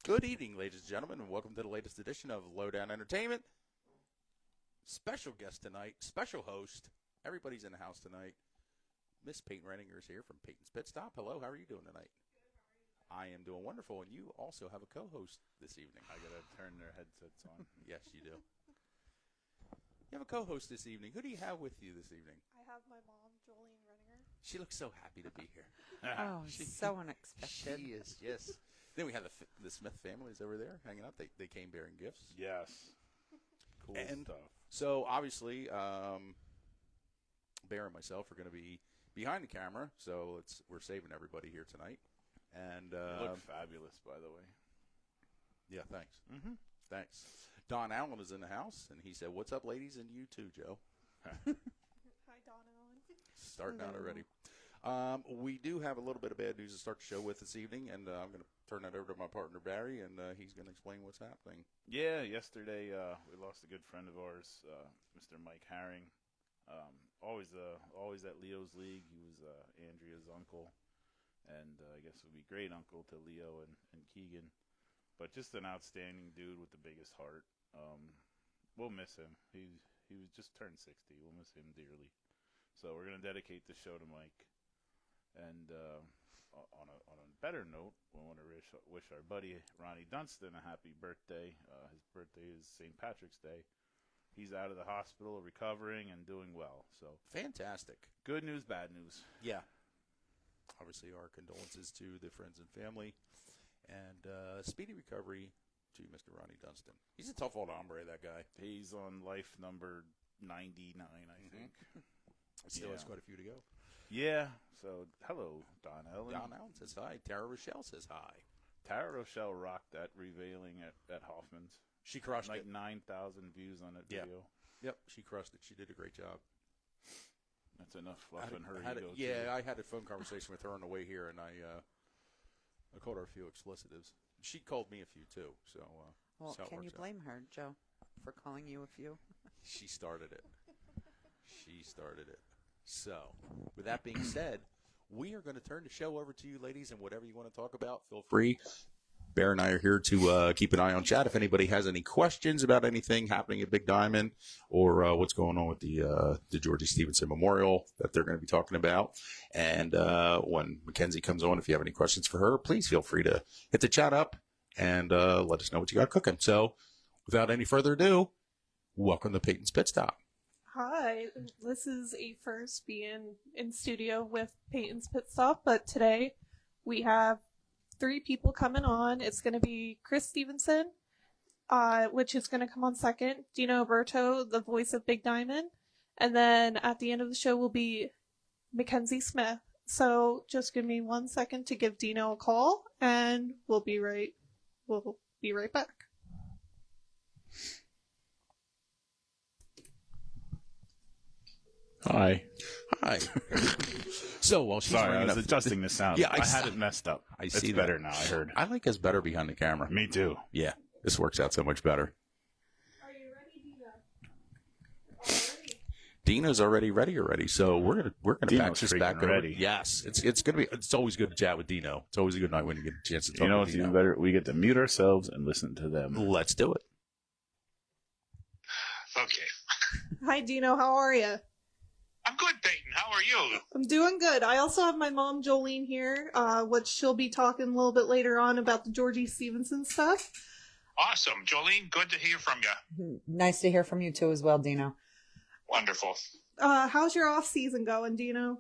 Good evening, ladies and gentlemen, and welcome to the latest edition of Lowdown Entertainment. Special guest tonight, special host. Everybody's in the house tonight. Miss Payton Renninger is here from Payton's Pit Stop. Hello, how are you doing tonight? I am doing wonderful, and you also have a co-host this evening. I gotta turn their headsets on. Yes, you do. You have a co-host this evening. Who do you have with you this evening? I have my mom, Jolene Renninger. She looks so happy to be here. Oh, so unexpected. She is, yes. Then we have the Smith families over there hanging out. They came bearing gifts. Yes. Cool stuff. So, obviously, Bear and myself are going to be behind the camera, so we're saving everybody here tonight. And you look fabulous, by the way. Yeah, thanks. Mm-hmm. Thanks. Don Allen is in the house, and he said, "What's up, ladies?" And you too, Joe. Hi, Don Allen. Starting out already. We do have a little bit of bad news to start the show with this evening, and I'm going to turn that over to my partner, Barry, and he's going to explain what's happening. Yeah, yesterday we lost a good friend of ours, Mr. Mike Herring. Always at Leo's League. He was Andrea's uncle, and I guess would be great uncle to Leo and Keegan. But just an outstanding dude with the biggest heart. We'll miss him. He was just turned 60. We'll miss him dearly. So we're going to dedicate the show to Mike. And on a better note, we want to wish our buddy Ronnie Dunston a happy birthday. His birthday is St. Patrick's Day. He's out of the hospital, recovering, and doing well. So fantastic. Good news, bad news. Yeah. Obviously, our condolences to the friends and family, and speedy recovery to Mr. Ronnie Dunston. He's a tough old hombre, that guy. He's on life number 99, I think. Still has quite a few to go. Yeah. So, hello, Don Allen. Don Allen says hi. Tara Rochelle says hi. Tara Rochelle rocked that revealing at Hoffman's. She crushed like it. 9,000 views on that video. Yep, she crushed it. She did a great job. That's enough fluffing her ego. I had a phone conversation with her on the way here, and I called her a few explicitives. She called me a few, too. So, well, can you blame her, Joe, for calling you a few? She started it. So, with that being said, we are going to turn the show over to you, ladies, and whatever you want to talk about, feel free. Bear and I are here to keep an eye on chat. If anybody has any questions about anything happening at Big Diamond or what's going on with the Georgie Stevenson Memorial that they're going to be talking about. And when McKenzi comes on, if you have any questions for her, please feel free to hit the chat up and let us know what you got cooking. So, without any further ado, welcome to Payton's Pit Stop. Hi, this is a first being in studio with Payton's Pit Stop, but today we have 3 people coming on. It's going to be Chris Stevenson, which is going to come on second, Dino Oberto, the voice of Big Diamond, and then at the end of the show will be McKenzi Smith. So just give me 1 second to give Dino a call, and we'll be right back. Hi. So, while she's Sorry, I was adjusting the sound. Yeah, I had it messed up. It's see better now, I heard. I like us better behind the camera. Me too. Yeah, this works out so much better. Are you ready, Dino? Already? Dino's already ready. So we're gonna Dino's back this back over. ready. Yes, it's always good to chat with Dino. It's always a good night when you get a chance to talk. You know to what's Dino. even better? We get to mute ourselves and listen to them. Let's do it. Okay. Hi, Dino. How are you? I'm good, Payton. How are you? I'm doing good. I also have my mom, Jolene, here, which she'll be talking a little bit later on about the Georgie Stevenson stuff. Awesome. Jolene, good to hear from you. Nice to hear from you, too, as well, Dino. Wonderful. How's your off-season going, Dino?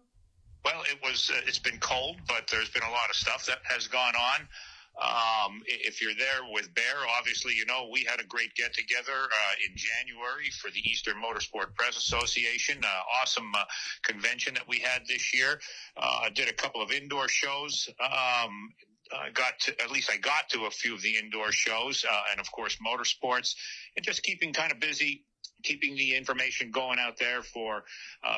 Well, it's been cold, but there's been a lot of stuff that has gone on. If you're there with Bear, obviously, you know, we had a great get-together in January for the Eastern Motorsport Press Association. Awesome convention that we had this year. Did a couple of indoor shows. I got to a few of the indoor shows, and, of course, motorsports, and just keeping kind of busy, keeping the information going out there for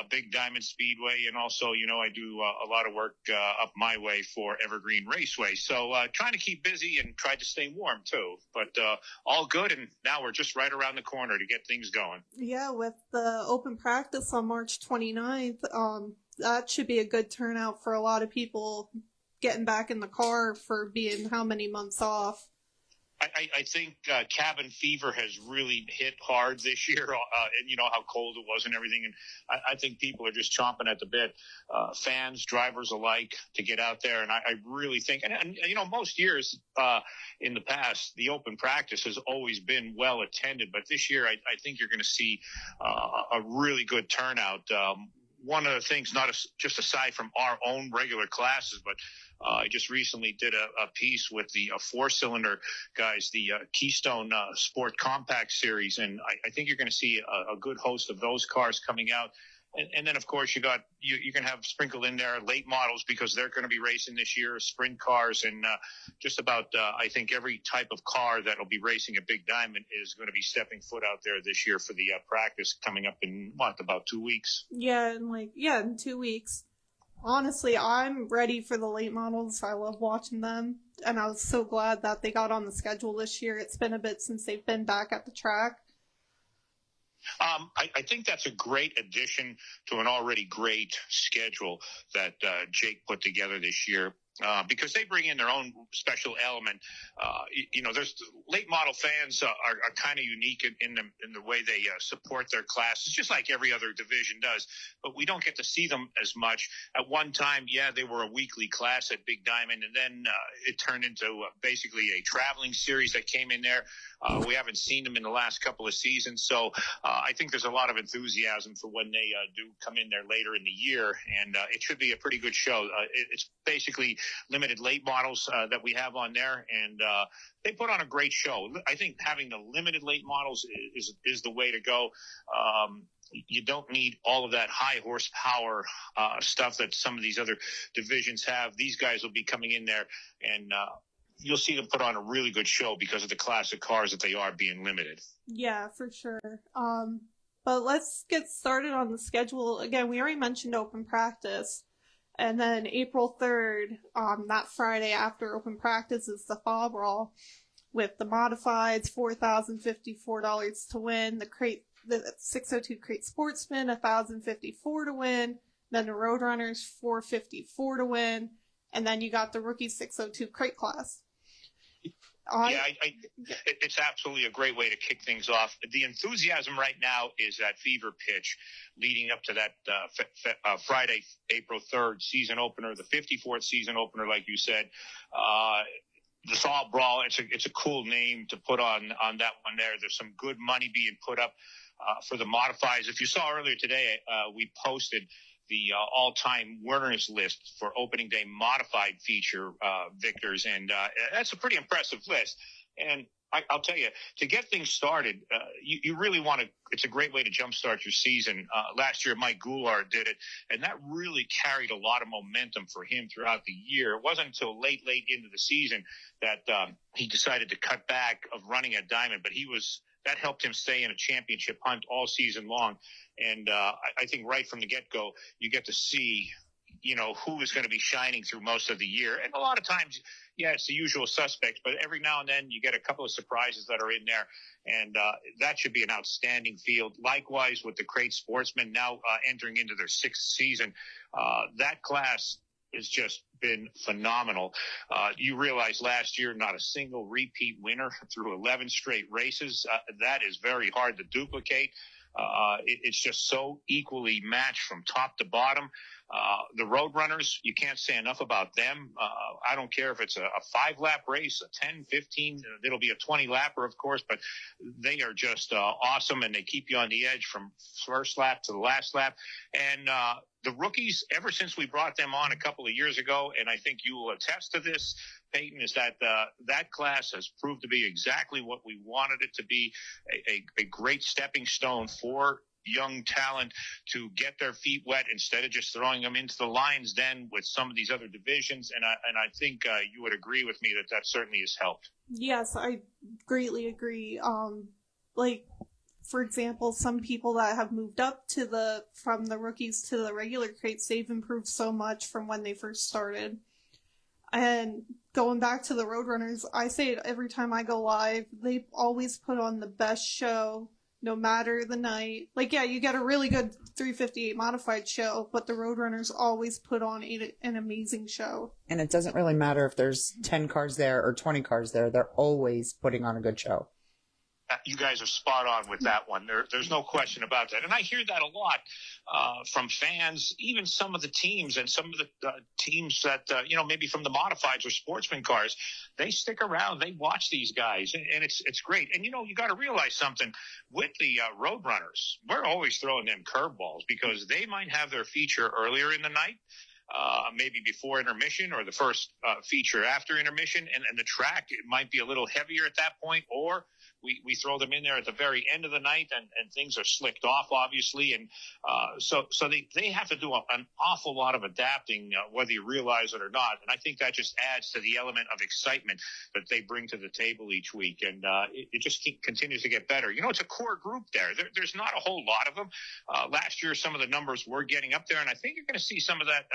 Big Diamond Speedway. And also, you know, I do a lot of work up my way for Evergreen Raceway. So trying to keep busy and try to stay warm, too. But all good, and now we're just right around the corner to get things going. Yeah, with the open practice on March 29th, that should be a good turnout for a lot of people getting back in the car for being how many months off. I think cabin fever has really hit hard this year, and you know how cold it was and everything. And I think people are just chomping at the bit, fans, drivers alike, to get out there. And I really think, and you know, most years in the past, the open practice has always been well attended. But this year, I think you're going to see a really good turnout. One of the things, just aside from our own regular classes, but I just recently did a piece with the four-cylinder guys, the Keystone Sport Compact Series, and I think you're going to see a good host of those cars coming out. And then, of course, you can have sprinkled in there late models because they're going to be racing this year, sprint cars, and just about, I think, every type of car that will be racing at Big Diamond is going to be stepping foot out there this year for the practice coming up in, about 2 weeks? Yeah, in 2 weeks. Honestly, I'm ready for the late models. I love watching them, and I was so glad that they got on the schedule this year. It's been a bit since they've been back at the track. I think that's a great addition to an already great schedule that Jake put together this year. Because they bring in their own special element. You know, there's late model fans are kind of unique in the way they support their classes, just like every other division does. But we don't get to see them as much. At one time, they were a weekly class at Big Diamond, and then it turned into basically a traveling series that came in there. We haven't seen them in the last couple of seasons, so I think there's a lot of enthusiasm for when they do come in there later in the year, and it should be a pretty good show. It's basically limited late models that we have on there, and they put on a great show. I think having the limited late models is the way to go. You don't need all of that high horsepower stuff that some of these other divisions have. These guys will be coming in there, and you'll see them put on a really good show because of the classic cars that they are being limited. Yeah, for sure. But let's get started on the schedule. Again, we already mentioned open practice. And then April 3rd, that Friday after open practice, is the Fall Brawl with the modifieds, $4,054 to win. The 602 Crate Sportsman, $1,054 to win. Then the Roadrunners, $454 to win. And then you got the rookie 602 Crate class. It's absolutely a great way to kick things off. The enthusiasm right now is at fever pitch leading up to that Friday, April 3rd season opener, the 54th season opener, like you said. The Fall Brawl, it's a cool name to put on that one there. There's some good money being put up for the modifieds. If you saw earlier today, we posted the all-time winners list for opening day modified feature victors, and that's a pretty impressive list. And I'll tell you, to get things started, you really want to. It's a great way to jumpstart your season. Last year, Mike Goulart did it, and that really carried a lot of momentum for him throughout the year. It wasn't until late into the season that he decided to cut back of running at Diamond, but that helped him stay in a championship hunt all season long. And I think right from the get-go, you get to see, who is going to be shining through most of the year. And a lot of times, it's the usual suspects, but every now and then you get a couple of surprises that are in there. And that should be an outstanding field. Likewise with the Crate Sportsmen now entering into their sixth season. That class has just been phenomenal. You realize last year, not a single repeat winner through 11 straight races. That is very hard to duplicate. It's just so equally matched from top to bottom. The Roadrunners, you can't say enough about them. I don't care if it's a 5-lap race, a 10, 15, it'll be a 20-lapper, of course, but they are just awesome, and they keep you on the edge from first lap to the last lap. And the rookies, ever since we brought them on a couple of years ago, and I think you will attest to this, Payton, is that that class has proved to be exactly what we wanted it to be, a great stepping stone for young talent to get their feet wet instead of just throwing them into the lion's den with some of these other divisions. And I think you would agree with me that certainly has helped. Yes, I greatly agree. For example, some people that have moved up from the rookies to the regular crates, they've improved so much from when they first started. And going back to the Roadrunners, I say it every time I go live, they always put on the best show no matter the night. Like, yeah, you get a really good 358 modified show, but the Roadrunners always put on an amazing show. And it doesn't really matter if there's 10 cars there or 20 cars there. They're always putting on a good show. You guys are spot on with that one. There's no question about that. And I hear that a lot from fans, even some of the teams and some of the teams that, maybe from the modifieds or sportsman cars, they stick around. They watch these guys, and it's great. And, you got to realize something. With the Roadrunners, we're always throwing them curveballs because they might have their feature earlier in the night. Maybe before intermission or the first feature after intermission, and the track, it might be a little heavier at that point, or we throw them in there at the very end of the night and things are slicked off, obviously. And so they have to do an awful lot of adapting, whether you realize it or not. And I think that just adds to the element of excitement that they bring to the table each week. And it just continues to get better. It's a core group there. There's not a whole lot of them. Last year, some of the numbers were getting up there, and I think you're going to see some of that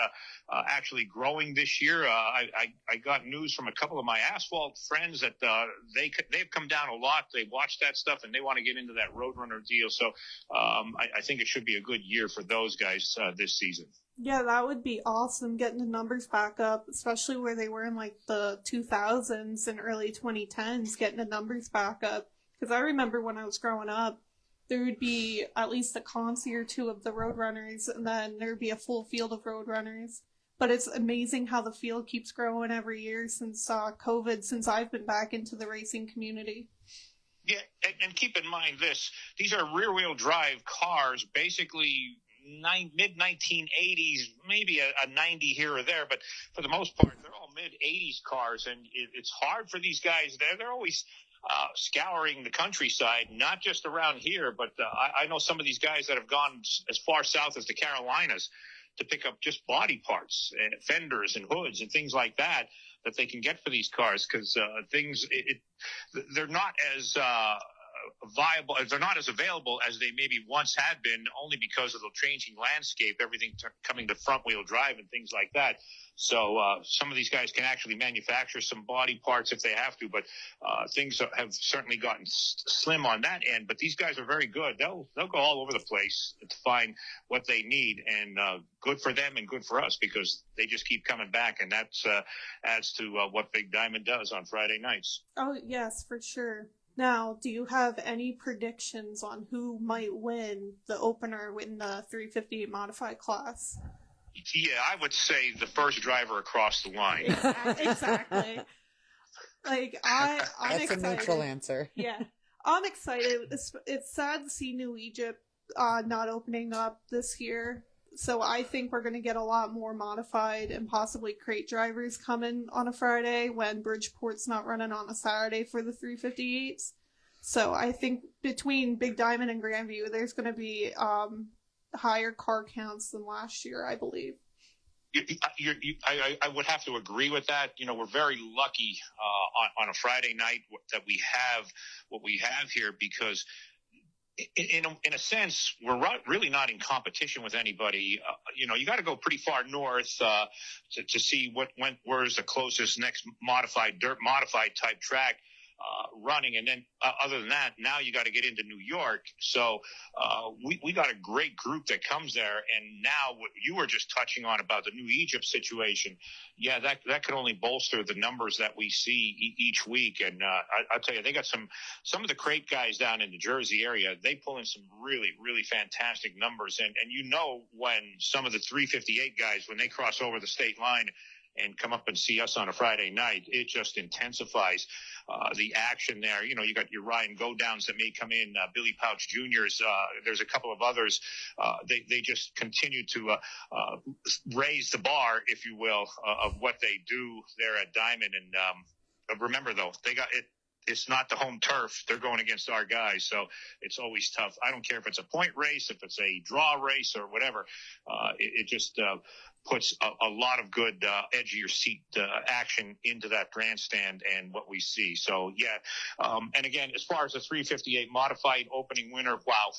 actually growing this year. I got news from a couple of my asphalt friends that they've come down a lot. They watch that stuff and they want to get into that Roadrunner deal. So I think it should be a good year for those guys this season. Yeah, that would be awesome, getting the numbers back up, especially where they were in like the 2000s and early 2010s, getting the numbers back up. Because I remember when I was growing up, there would be at least a consi or two of the Roadrunners, and then there would be a full field of Roadrunners. But it's amazing how the field keeps growing every year since COVID, since I've been back into the racing community. Yeah, and keep in mind this. These are rear-wheel drive cars, basically mid-1980s, maybe a 90 here or there, but for the most part, they're all mid-80s cars, and it's hard for these guys. They're always scouring the countryside, not just around here, but I know some of these guys that have gone as far south as the Carolinas to pick up just body parts and fenders and hoods and things like that they can get for these cars, because they're not as viable, they're not as available as they maybe once had been, only because of the changing landscape, everything coming to front wheel drive and things like that. So some of these guys can actually manufacture some body parts if they have to, but things have certainly gotten slim on that end. But these guys are very good. They'll go all over the place to find what they need, and good for them and good for us, because they just keep coming back, and that adds to what Big Diamond does on Friday nights. Oh, yes, for sure. Now, do you have any predictions on who might win the opener in the 358 modified class? Yeah, I would say the first driver across the line. Exactly. Like, I'm That's excited. a neutral answer. Yeah, I'm excited. It's sad to see New Egypt not opening up this year. So I think we're going to get a lot more modified and possibly crate drivers coming on a Friday when Bridgeport's not running on a Saturday for the 358s. So I think between Big Diamond and Grandview, there's going to be higher car counts than last year, I believe. I would have to agree with that. We're very lucky on a Friday night that we have what we have here, because in a sense, we're really not in competition with anybody. You got to go pretty far north to see where's the closest next dirt modified type track running, and then other than that, now you got to get into New York. So we got a great group that comes there, and now what you were just touching on about the New Egypt situation, yeah, that could only bolster the numbers that we see each week. And I'll tell you, they got some of the crate guys down in the Jersey area. They pull in some really, really fantastic numbers, and when some of the 358 guys, when they cross over the state line and come up and see us on a Friday night, it just intensifies the action there. You got your Ryan Go-Downs that may come in, Billy Pouch Juniors. There's a couple of others. They just continue to raise the bar, if you will, of what they do there at Diamond. And remember, though, they got it. It's not the home turf. They're going against our guys, so it's always tough. I don't care if it's a point race, if it's a draw race, or whatever. It just puts a lot of good edge of your seat action into that grandstand and what we see. So yeah, and again, as far as the 358 modified opening winner, wow.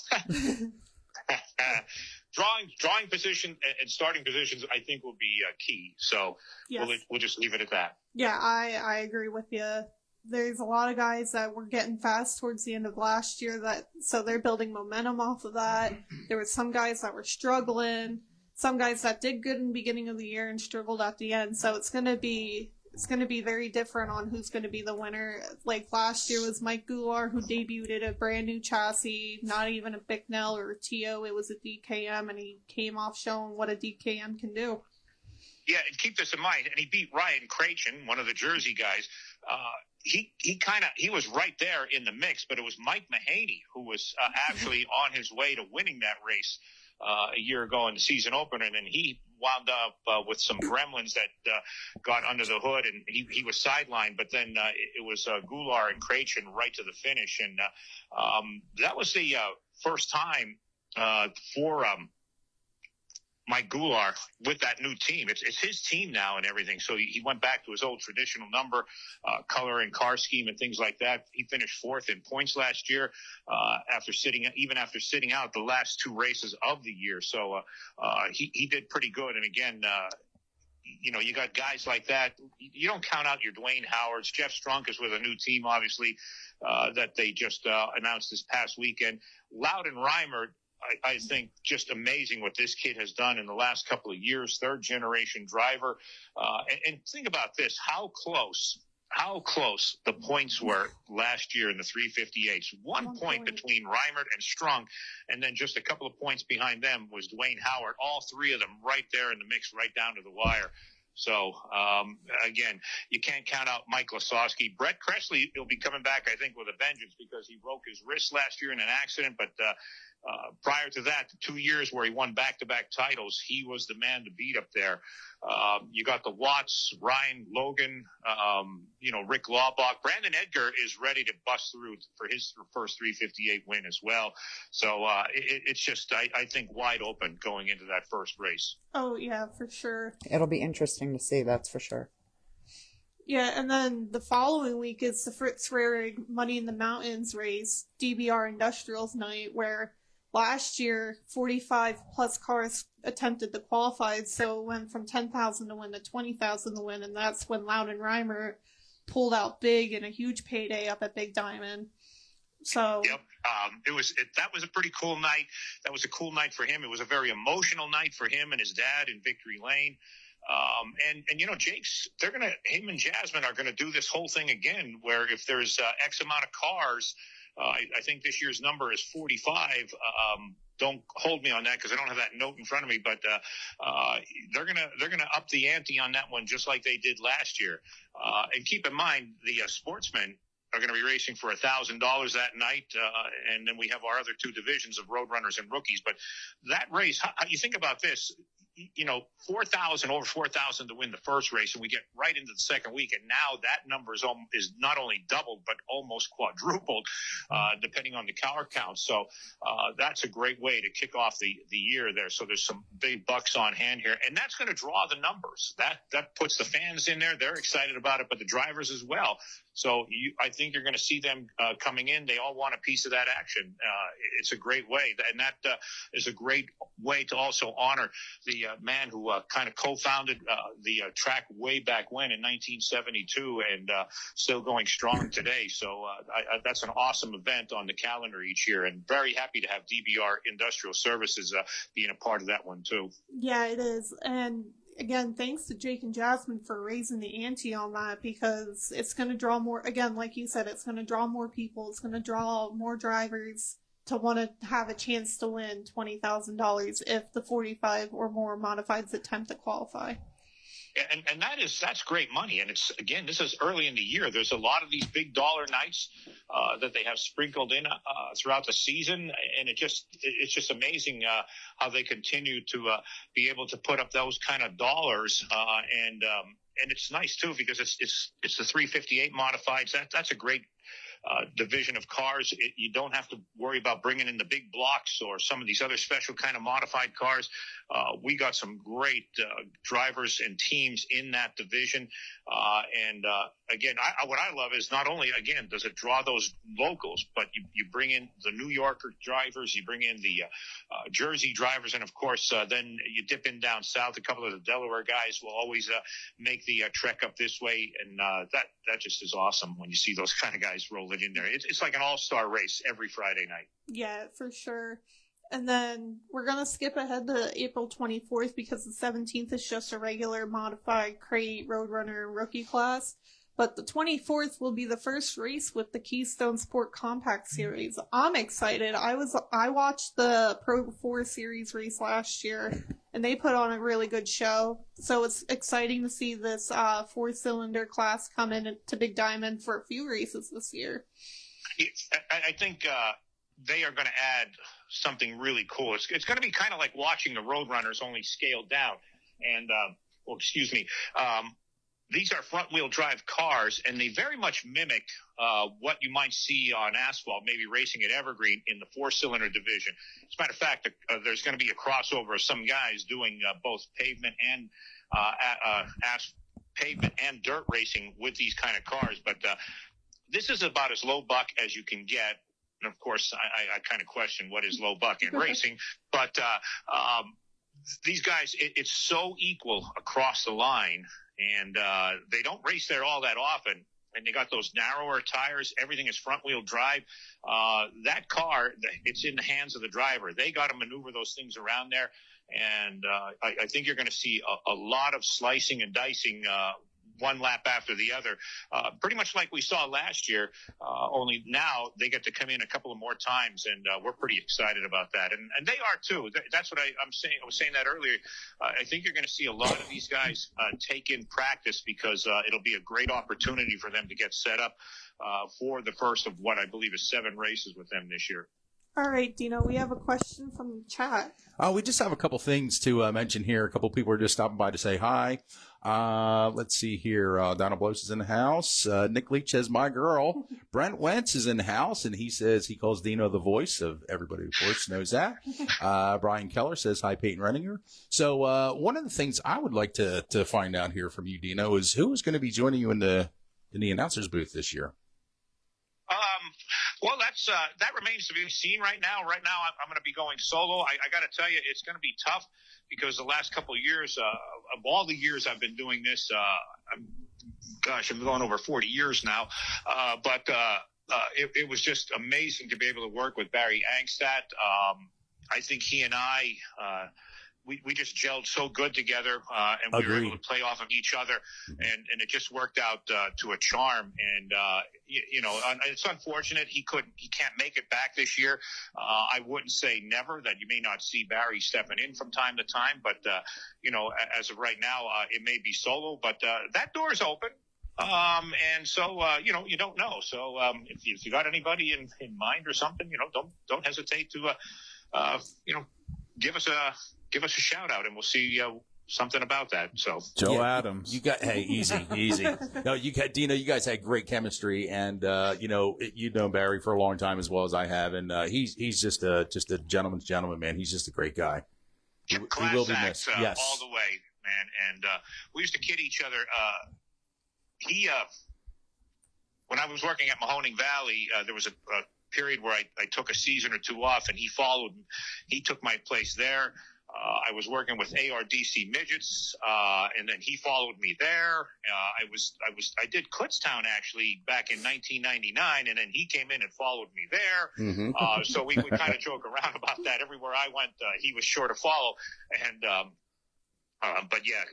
Drawing position and starting positions, I think, will be key. So yes. We'll just leave it at that. Yeah, I agree with you. there's a lot of guys that were getting fast towards the end of last year, so they're building momentum off of that. There were some guys that were struggling, some guys that did good in the beginning of the year and struggled at the end. So it's going to be very different on who's going to be the winner. Like last year was Mike Goulart, who debuted at a brand new chassis, not even a Bicknell or a TO. It was a DKM, and he came off showing what a DKM can do. Yeah, and keep this in mind. And he beat Ryan Krachin, one of the Jersey guys. He was right there in the mix, but it was Mike Mahaney who was actually on his way to winning that race a year ago in the season opener, and then he wound up with some gremlins that got under the hood, and he was sidelined. But then it was Goulart and Krachin right to the finish, and that was the first time for Mike Goulart with that new team. It's his team now and everything. So he went back to his old traditional number, color and car scheme and things like that. He finished fourth in points last year after sitting out the last two races of the year. So he did pretty good. And again, you got guys like that. You don't count out your Dwayne Howards. Jeff Strunk is with a new team, obviously, that they just announced this past weekend. Loudon Reimer, I think just amazing what this kid has done in the last couple of years, third generation driver. And think about this, how close the points were last year in the 358s. One point between Reimert and Strunk, and then just a couple of points behind them was Dwayne Howard. All three of them right there in the mix, right down to the wire. So, again, you can't count out Mike Lasowski. Brett Kressley will be coming back, I think, with a vengeance because he broke his wrist last year in an accident. But prior to that, the 2 years where he won back-to-back titles, he was the man to beat up there. You got the Watts, Ryan Logan, Rick Laubach. Brandon Edgar is ready to bust through for his first 358 win as well. So it's just, I think, wide open going into that first race. Oh, yeah, for sure. It'll be interesting to see, that's for sure. Yeah, and then the following week is the Fritz Rehrig Money in the Mountains race, DBR Industrials Night, where last year 45 plus cars attempted the qualified, so it went from 10,000 to win to 20,000 to win, and that's when Loudon Reimer pulled out big in a huge payday up at Big Diamond. So yep, that was a pretty cool night. That was a cool night for him. It was a very emotional night for him and his dad in Victory Lane. And Jake's, him and Jasmine are going to do this whole thing again, where if there's X amount of cars, I think this year's number is 45. Don't hold me on that because I don't have that note in front of me, but they're gonna up the ante on that one just like they did last year. And keep in mind the sportsmen are going to be racing for $1,000 that night, and then we have our other two divisions of road runners and rookies. But that race, how you think about this? 4,000, over 4,000 to win the first race, and we get right into the second week, and now that number is not only doubled but almost quadrupled, depending on the car count. So that's a great way to kick off the year there. So there's some big bucks on hand here, and that's going to draw the numbers. That puts the fans in there; they're excited about it, but the drivers as well. So I think you're going to see them coming in. They all want a piece of that action. It's a great way, and that is a great way to also honor the man who kind of co-founded the track way back when in 1972 and still going strong today. So that's an awesome event on the calendar each year, and very happy to have DBR Industrial Services being a part of that one too. Yeah, it is. And again, thanks to Jake and Jasmine for raising the ante on that, because it's going to draw more, again, like you said, it's going to draw more people. It's going to draw more drivers to want to have a chance to win $20,000 if the 45 or more modifieds attempt to qualify. And that's great money. And it's, again, this is early in the year. There's a lot of these big dollar nights that they have sprinkled in throughout the season. And it's just amazing how they continue to be able to put up those kind of dollars. And it's nice too, because it's the 358 modifieds. That's a great division of cars. You don't have to worry about bringing in the big blocks or some of these other special kind of modified cars. We got some great drivers and teams in that division. Again, what I love is not only, again, does it draw those locals, but you bring in the New Yorker drivers, you bring in the Jersey drivers, and of course, then you dip in down south. A couple of the Delaware guys will always make the trek up this way, and that just is awesome when you see those kind of guys rolling in there. It's like an all-star race every Friday night. Yeah, for sure. And then we're going to skip ahead to April 24th because the 17th is just a regular modified crate, Roadrunner, rookie class. But the 24th will be the first race with the Keystone Sport Compact Series. I'm excited. I watched the Pro 4 Series race last year, and they put on a really good show. So it's exciting to see this 4-cylinder class come in to Big Diamond for a few races this year. I think they are going to add something really cool. It's going to be kind of like watching the Roadrunners, only scaled down. And, these are front-wheel drive cars, and they very much mimic what you might see on asphalt, maybe racing at Evergreen in the 4-cylinder division. As a matter of fact, there's going to be a crossover of some guys doing both pavement and pavement and dirt racing with these kind of cars. But this is about as low buck as you can get. And of course, I kind of question what is low buck in racing, but these guys, it's so equal across the line. And they don't race there all that often. And they got those narrower tires. Everything is front-wheel drive. That car, it's in the hands of the driver. They got to maneuver those things around there. And I think you're going to see a lot of slicing and dicing one lap after the other, pretty much like we saw last year, only now they get to come in a couple of more times, and we're pretty excited about that. And they are too. That's what I'm saying. I was saying that earlier. I think you're going to see a lot of these guys take in practice because it'll be a great opportunity for them to get set up for the first of what I believe is 7 races with them this year. All right, Dino, we have a question from the chat. We just have a couple things to mention here. A couple people are just stopping by to say hi. Let's see here. Donald Blows is in the house. Nick Leach says, my girl. Brent Wentz is in the house, and he says he calls Dino the voice of everybody, of course, knows that. Brian Keller says, hi, Payton Renninger. So one of the things I would like to find out here from you, Dino, is who is going to be joining you in the announcer's booth this year? Well, that remains to be seen right now. Right now, I'm going to be going solo. I got to tell you, it's going to be tough because the last couple of years, of all the years I've been doing this, I'm going over 40 years now. But it was just amazing to be able to work with Barry Angstadt. I think he and I, we just gelled so good together, and we were able to play off of each other, and it just worked out to a charm. And it's unfortunate he can't make it back this year. I wouldn't say never that you may not see Barry stepping in from time to time, but as of right now, it may be solo. But that door's open. And so, you don't know. So, if you got anybody in mind or something, don't hesitate to, give us a shout out, and we'll see something about that. So Joe Adams, easy. No, Dino. You guys had great chemistry, and you've known Barry for a long time as well as I have, and he's just a gentleman's gentleman, man. He's just a great guy. He will be missed. Yes, all the way, man. And we used to kid each other. When I was working at Mahoning Valley, there was a period where I took a season or two off, and he took my place there. I was working with ARDC Midgets, and then he followed me there. I did Kutztown actually back in 1999, and then he came in and followed me there. Mm-hmm. So we would kind of joke around about that. Everywhere I went, he was sure to follow. And, but yeah,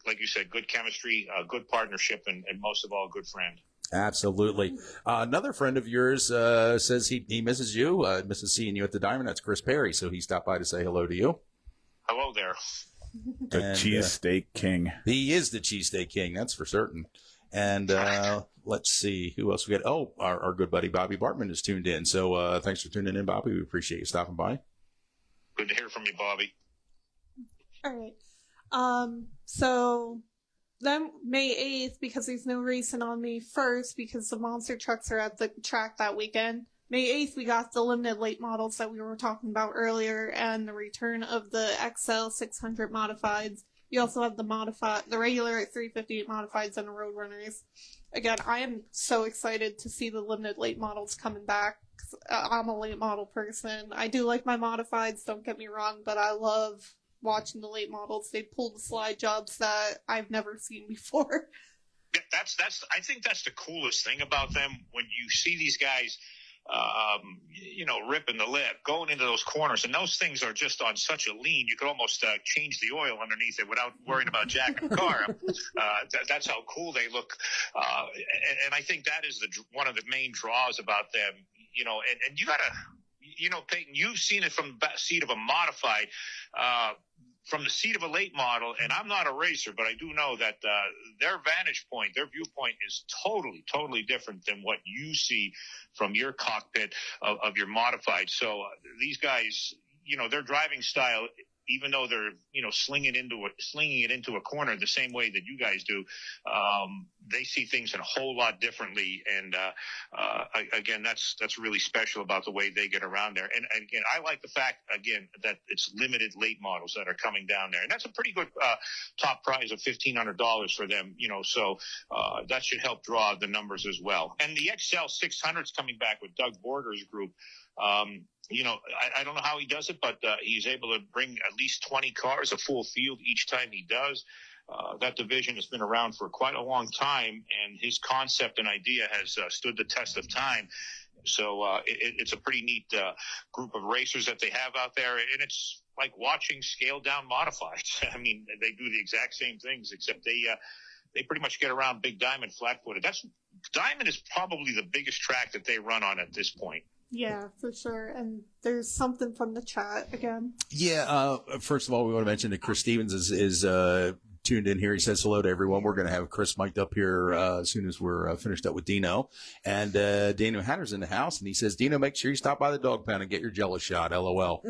like you said, good chemistry, good partnership, and most of all, a good friend. Absolutely. Another friend of yours says he misses you, misses seeing you at the Diamond. That's Chris Perry. So he stopped by to say hello to you. Hello there. The cheesesteak king. He is the cheesesteak king, that's for certain. And let's see who else we got. Oh, our good buddy Bobby Bartman is tuned in. So thanks for tuning in, Bobby. We appreciate you stopping by. Good to hear from you, Bobby. All right. So then May 8th, because there's no racing on May 1st, because the monster trucks are at the track that weekend. May 8th, we got the limited late models that we were talking about earlier, and the return of the XL 600 modifieds. You also have the regular 358 modifieds and the Roadrunners. Again, I am so excited to see the limited late models coming back. I'm a late model person. I do like my modifieds, don't get me wrong, but I love watching the late models. They pull the slide jobs that I've never seen before. I think that's the coolest thing about them, when you see these guys ripping the lip, going into those corners, and those things are just on such a lean, you could almost change the oil underneath it without worrying about jacking the car up. That's how cool they look, and I think that is one of the main draws about them. And you gotta, Payton, you've seen it from the seat of a modified. From the seat of a late model, and I'm not a racer, but I do know that their vantage point, their viewpoint is totally, totally different than what you see from your cockpit of your modified. So these guys, their driving style, even though they're, slinging it into a corner the same way that you guys do, they see things in a whole lot differently. And again, that's really special about the way they get around there. And again, I like the fact, again, that it's limited late models that are coming down there, and that's a pretty good top prize of $1,500 for them. So that should help draw the numbers as well. And the XL 600's coming back with Doug Borger's group. I don't know how he does it, but he's able to bring at least 20 cars, a full field each time he does. That division has been around for quite a long time, and his concept and idea has stood the test of time. So it's a pretty neat group of racers that they have out there, and it's like watching scaled-down modifieds. I mean, they do the exact same things, except they pretty much get around Big Diamond flat-footed. Diamond is probably the biggest track that they run on at this point. Yeah, for sure. And there's something from the chat again. Yeah. First of all, we want to mention that Chris Stevens is tuned in here. He says hello to everyone. We're going to have Chris mic'd up here as soon as we're finished up with Dino. And Dino Hatter's in the house, and he says, Dino, make sure you stop by the dog pound and get your Jello shot. LOL.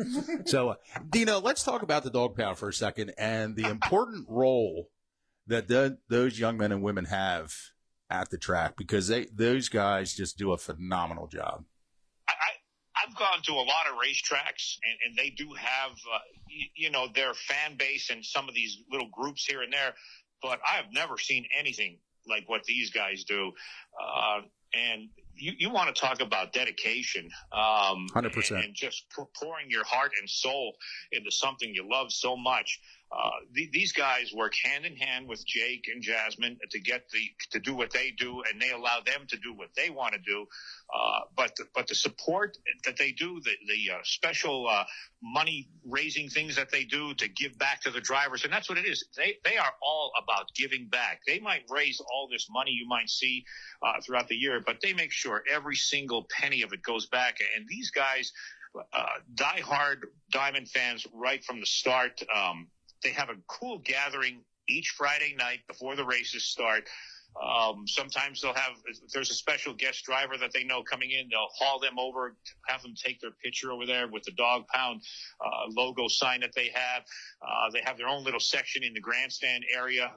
So, Dino, let's talk about the dog pound for a second and the important role that those young men and women have at the track, because those guys just do a phenomenal job. I've gone to a lot of racetracks, and they do have, their fan base and some of these little groups here and there, but I have never seen anything like what these guys do. And you want to talk about dedication, 100%, and just pouring your heart and soul into something you love so much. These guys work hand in hand with Jake and Jasmine to do what they do, and they allow them to do what they want to do. But the support that they do, the special money raising things that they do to give back to the drivers, and that's what it is. They are all about giving back. They might raise all this money you might see throughout the year, but they make sure every single penny of it goes back. And these guys, diehard Diamond fans right from the start. They have a cool gathering each Friday night before the races start. Sometimes if there's a special guest driver that they know coming in, they'll haul them over, have them take their picture over there with the Dog Pound logo sign that they have. They have their own little section in the grandstand area.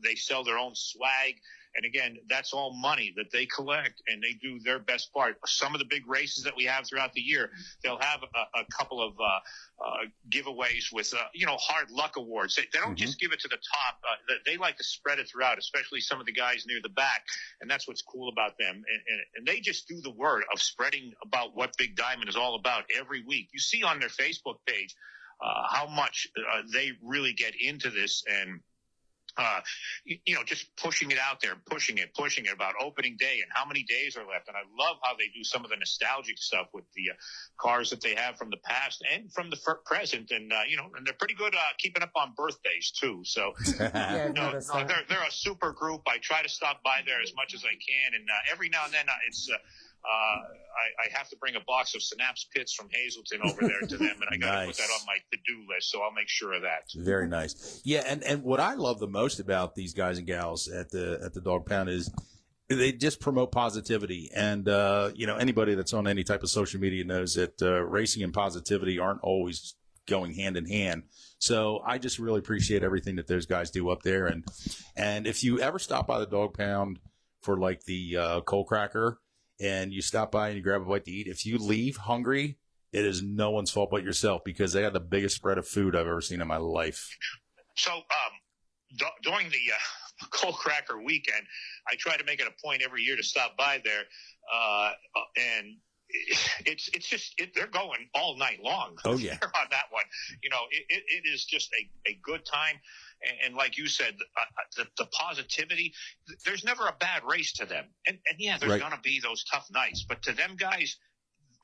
They sell their own swag. And again, that's all money that they collect, and they do their best part. Some of the big races that we have throughout the year, they'll have a couple of giveaways with, hard luck awards. They don't just give it to the top. They like to spread it throughout, especially some of the guys near the back. And that's what's cool about them. And they just do the word of spreading about what Big Diamond is all about every week. You see on their Facebook page how much they really get into this, and just pushing it out there, pushing it about opening day and how many days are left. And I love how they do some of the nostalgic stuff with the cars that they have from the past and from the present. And, and they're pretty good keeping up on birthdays too. So, they're a super group. I try to stop by there as much as I can. And every now and then it's I have to bring a box of Synapse Pits from Hazleton over there to them, and I got to put that on my to-do list, so I'll make sure of that. Very nice. Yeah, and what I love the most about these guys and gals at the Dog Pound is they just promote positivity. And, anybody that's on any type of social media knows that racing and positivity aren't always going hand in hand. So I just really appreciate everything that those guys do up there. And if you ever stop by the dog pound for like the coal cracker and you stop by and you grab a bite to eat, if you leave hungry, it is no one's fault but yourself, because they had the biggest spread of food I've ever seen in my life. So during the coal cracker weekend, I try to make it a point every year to stop by there, and it's just they're going all night long. Oh yeah, on that one. You know, it is just a good time, and like you said, the positivity. There's never a bad race to them, and yeah, there's right. going to be those tough nights, but to them guys,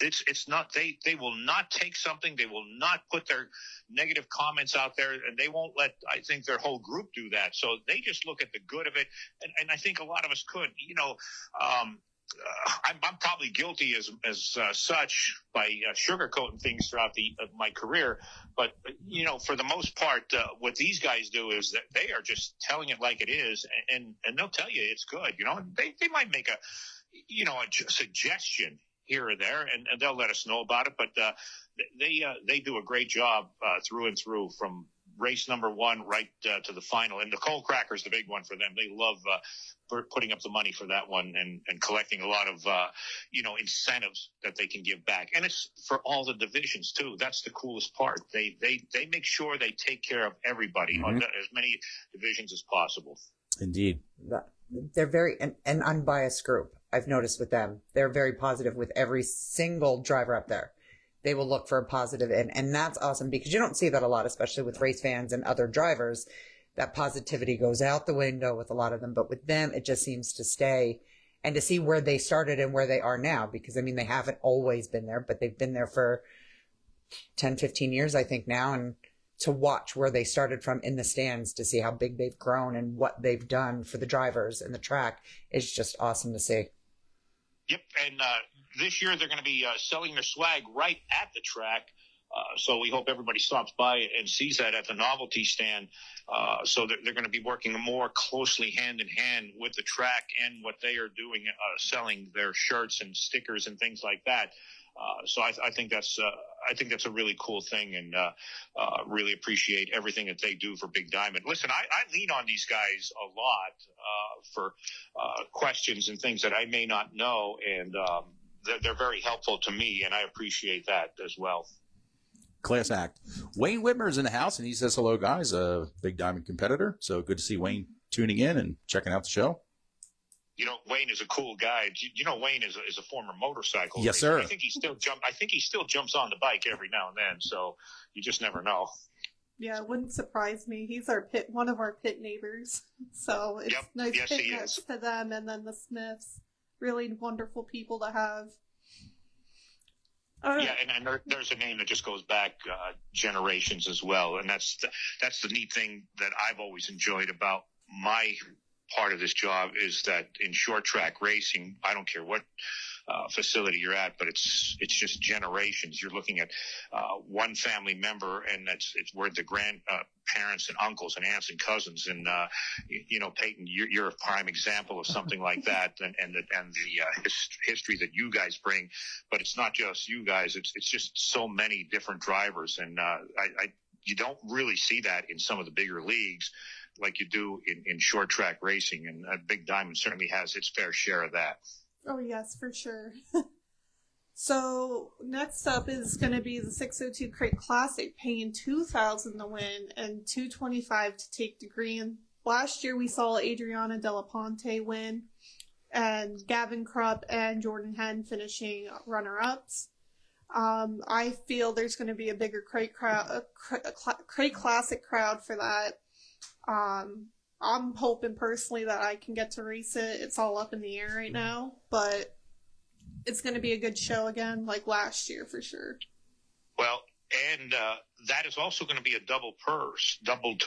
it's not, they will not take something. They will not put their negative comments out there, and they won't let, I think, their whole group do that. So they just look at the good of it. And I think a lot of us could, you know, I'm probably guilty as such by sugarcoating things throughout my career. But, you know, for the most part, what these guys do is that they are just telling it like it is. And they'll tell you it's good. You know, they might make a suggestion here or there, and they'll let us know about it. But they do a great job through and through, from race number one right to the final. And the coal cracker is the big one for them. They love putting up the money for that one and collecting a lot of incentives that they can give back. And it's for all the divisions too. That's the coolest part. They make sure they take care of everybody on as many divisions as possible. Indeed. They're very an unbiased group. I've noticed with them, they're very positive with every single driver up there. They will look for a positive, and that's awesome, because you don't see that a lot, especially with race fans and other drivers. That positivity goes out the window with a lot of them, but with them, it just seems to stay. And to see where they started and where they are now, because I mean, they haven't always been there, but they've been there for 10, 15 years, I think now. And to watch where they started from in the stands, to see how big they've grown and what they've done for the drivers and the track, is just awesome to see. Yep, and this year they're going to be selling their swag right at the track. So we hope everybody stops by and sees that at the novelty stand. So they're going to be working more closely hand in hand with the track and what they are doing, selling their shirts and stickers and things like that. So I think that's a really cool thing, and really appreciate everything that they do for Big Diamond. Listen, I lean on these guys a lot for questions and things that I may not know, and they're very helpful to me, and I appreciate that as well. Class act. Wayne Whitmer's in the house, and he says hello, guys. A Big Diamond competitor. So good to see Wayne tuning in and checking out the show. You know, Wayne is a cool guy. You know, Wayne is a former motorcycle Yes, racer. sir. I think he still jumps on the bike every now and then. So you just never know. Yeah, it wouldn't surprise me. He's one of our pit neighbors. So it's nice pit next to them, and then the Smiths. Really wonderful people to have. Yeah, and there's a name that just goes back generations as well, and that's the neat thing that I've always enjoyed about my part of this job, is that in short track racing, I don't care what facility you're at, but it's just generations. You're looking at one family member, and it's where the grandparents and uncles and aunts and cousins, and you know, Payton, you're a prime example of something like that, and the history that you guys bring. But it's not just you guys; it's just so many different drivers, and you don't really see that in some of the bigger leagues like you do in short track racing, and Big Diamond certainly has its fair share of that. Oh, yes, for sure. So next up is going to be the 602 Crate Classic, paying $2,000 to win and $225 to take the green. Last year we saw Adriana Della Ponte win, and Gavin Krupp and Jordan Henn finishing runner-ups. I feel there's going to be a bigger Crate Classic crowd for that. I'm hoping personally that I can get to race it. It's all up in the air right now, but it's going to be a good show again, like last year for sure. Well, and that is also going to be a doubled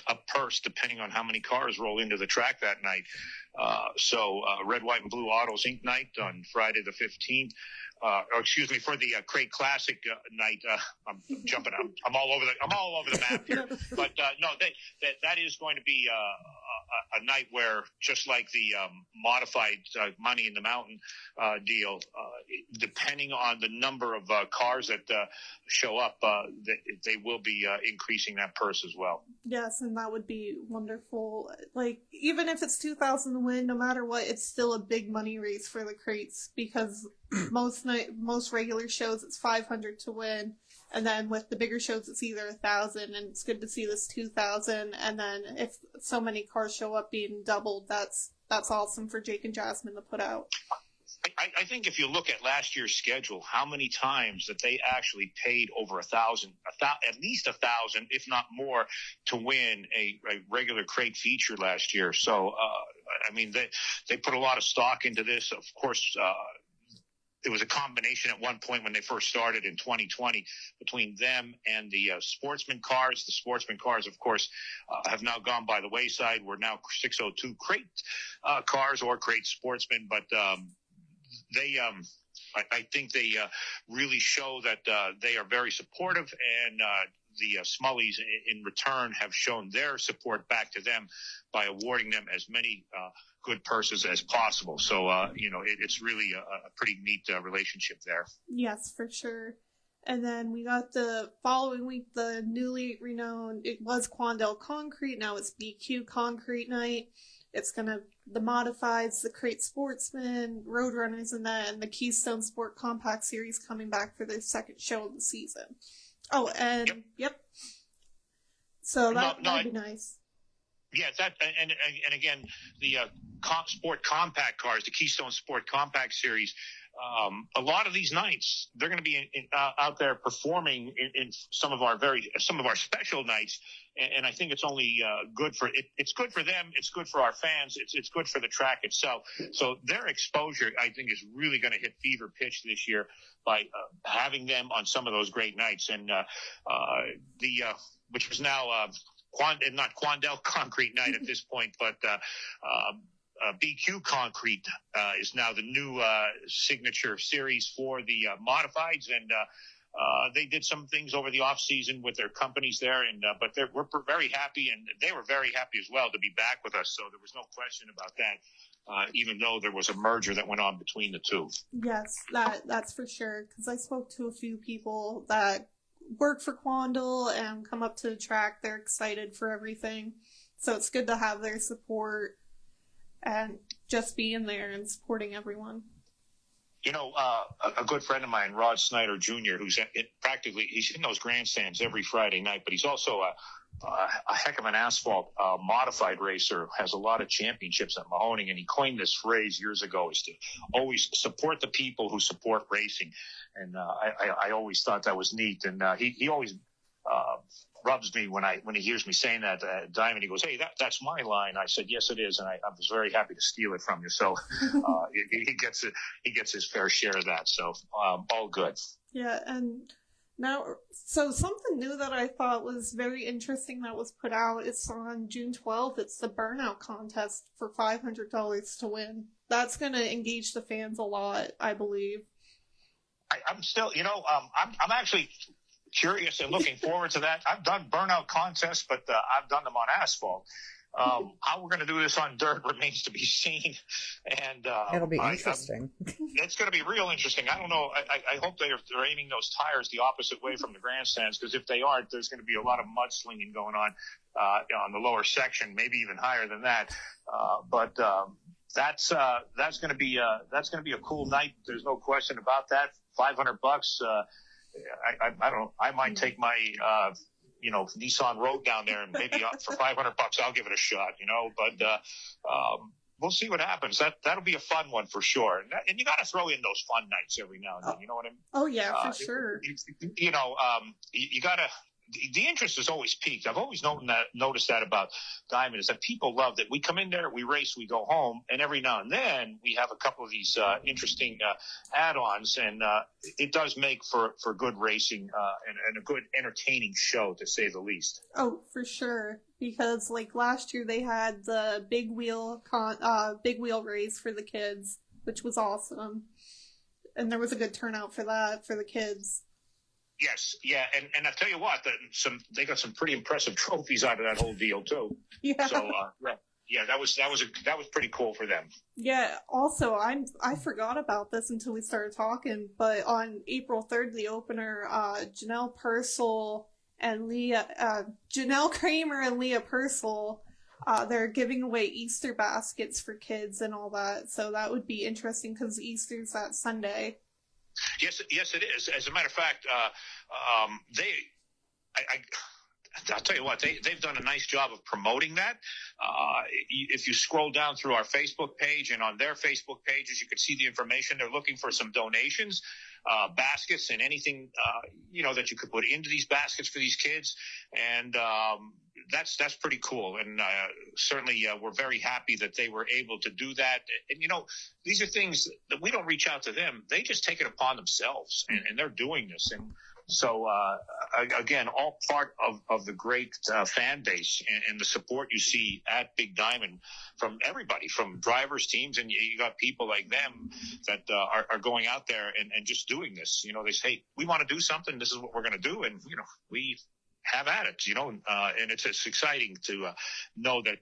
up purse, depending on how many cars roll into the track that night. So Red, White, and Blue Autos Inc. night on Friday the 15th. For the Crate Classic night. I'm jumping. I'm all over the map here. But no, that is going to be a night where, just like the modified Money in the Mountain deal, depending on the number of cars that show up, they will will be increasing that purse as well. Yes, and that would be wonderful. Like, even if it's 2,000 to win, no matter what, it's still a big money race for the crates, because most regular shows it's 500 to win, and then with the bigger shows it's either 1,000, and it's good to see this 2,000. And then if so many cars show up being doubled, that's awesome for Jake and Jasmine to put out. I think if you look at last year's schedule, how many times that they actually paid over 1,000, at least 1,000, if not more, to win a regular crate feature last year. So, I mean, they put a lot of stock into this. Of course, it was a combination at one point when they first started in 2020 between them and the sportsman cars. The sportsman cars, of course, have now gone by the wayside. We're now 602 crate cars or crate sportsmen, but I think they really show that they are very supportive, and the Smullies in return have shown their support back to them by awarding them as many good purses as possible. So, it's really a pretty neat relationship there. Yes, for sure. And then we got the following week, the newly renowned, it was Quandale Concrete, now it's BQ Concrete Night. It's the Modifieds, the Crate Sportsmen, Roadrunners, and then the Keystone Sport Compact Series coming back for their second show of the season. Oh, and, yep. So that'd be nice. Yeah, and again, the Sport Compact cars, the Keystone Sport Compact Series, a lot of these nights, they're going to be out there performing in some of our special nights. And I think it's only good for it. It's good for them. It's good for our fans. It's good for the track itself. So their exposure, I think, is really going to hit fever pitch this year by having them on some of those great nights. And which was now not Quandale Concrete Night at this point, but BQ Concrete is now the new signature series for the Modifieds, and they did some things over the off season with their companies there, and but we're very happy, and they were very happy as well to be back with us. So there was no question about that, even though there was a merger that went on between the two. Yes, that's for sure. Because I spoke to a few people that work for Quandale and come up to the track. They're excited for everything, so it's good to have their support and just being there and supporting everyone. A good friend of mine, Rod Snyder Jr., he's in those grandstands every Friday night, but he's also a heck of an asphalt modified racer, has a lot of championships at Mahoning, and he coined this phrase years ago, is to always support the people who support racing. And I always thought that was neat. And he always rubs me when he hears me saying that Diamond. He goes, "Hey, that's my line." I said, "Yes, it is," and I was very happy to steal it from you. So he gets his fair share of that. So all good. Yeah, and now, so something new that I thought was very interesting that was put out. It's on June 12th. It's the Burnout Contest for $500 to win. That's going to engage the fans a lot, I believe. I'm still, I'm actually curious and looking forward to that. I've done burnout contests, but I've done them on asphalt. How we're going to do this on dirt remains to be seen. And it'll be interesting. It's going to be real interesting. I don't know. I hope they're aiming those tires the opposite way from the grandstands, because if they aren't, there's going to be a lot of mudslinging going on the lower section, maybe even higher than that. But that's going to be a cool night. There's no question about that. $500. I don't know. I might take my, Nissan Rogue down there, and maybe for $500, I'll give it a shot, but, we'll see what happens. That'll be a fun one for sure. And you got to throw in those fun nights every now and then. You know what I mean? Oh yeah, for sure. You got to, the interest is always peaked. I've always noticed that about Diamond, is that people love that we come in there, we race, we go home, and every now and then we have a couple of these interesting add-ons, and it does make for good racing and a good entertaining show, to say the least. Oh, for sure. Because like last year they had the big wheel race for the kids, which was awesome, and there was a good turnout for that for the kids. Yes, yeah, and I tell you what, they got some pretty impressive trophies out of that whole deal too. Yeah. So that was pretty cool for them. Yeah. Also, I forgot about this until we started talking, but on April 3rd, the opener, Janelle Purcell and Janelle Kramer and Leah Purcell, they're giving away Easter baskets for kids and all that. So that would be interesting because Easter's that Sunday. Yes, it is. As a matter of fact, I'll tell you what, they've done a nice job of promoting that. If you scroll down through our Facebook page and on their Facebook pages, you can see the information. They're looking for some donations, baskets, and anything that you could put into these baskets for these kids, and that's pretty cool. And certainly, we're very happy that they were able to do that. And these are things that we don't reach out to them; they just take it upon themselves, and they're doing this. And so, again, all part of the great fan base and the support you see at Big Diamond from everybody, from drivers, teams, and you got people like them that are going out there and just doing this. They say, hey, we want to do something. This is what we're going to do. And, we have at it, and it's exciting to know that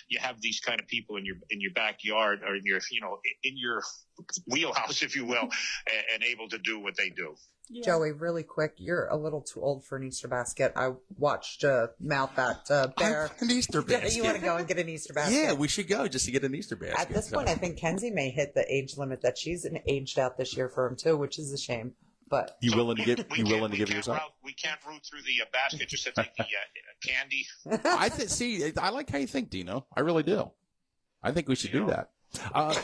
you have these kind of people in your backyard or in your wheelhouse, if you will, and able to do what they do. Yeah. Joey, really quick, you're a little too old for an Easter basket. I watched Mouth that bear. An Easter basket. You want to go and get an Easter basket? Yeah, we should go just to get an Easter basket. At this point, I think Kenzie may hit the age limit that she's aged out this year for him too, which is a shame. But you willing to give yourself? We can't root through the basket just to take the candy. I like how you think, Dino. I really do. I think we should do that. Okay.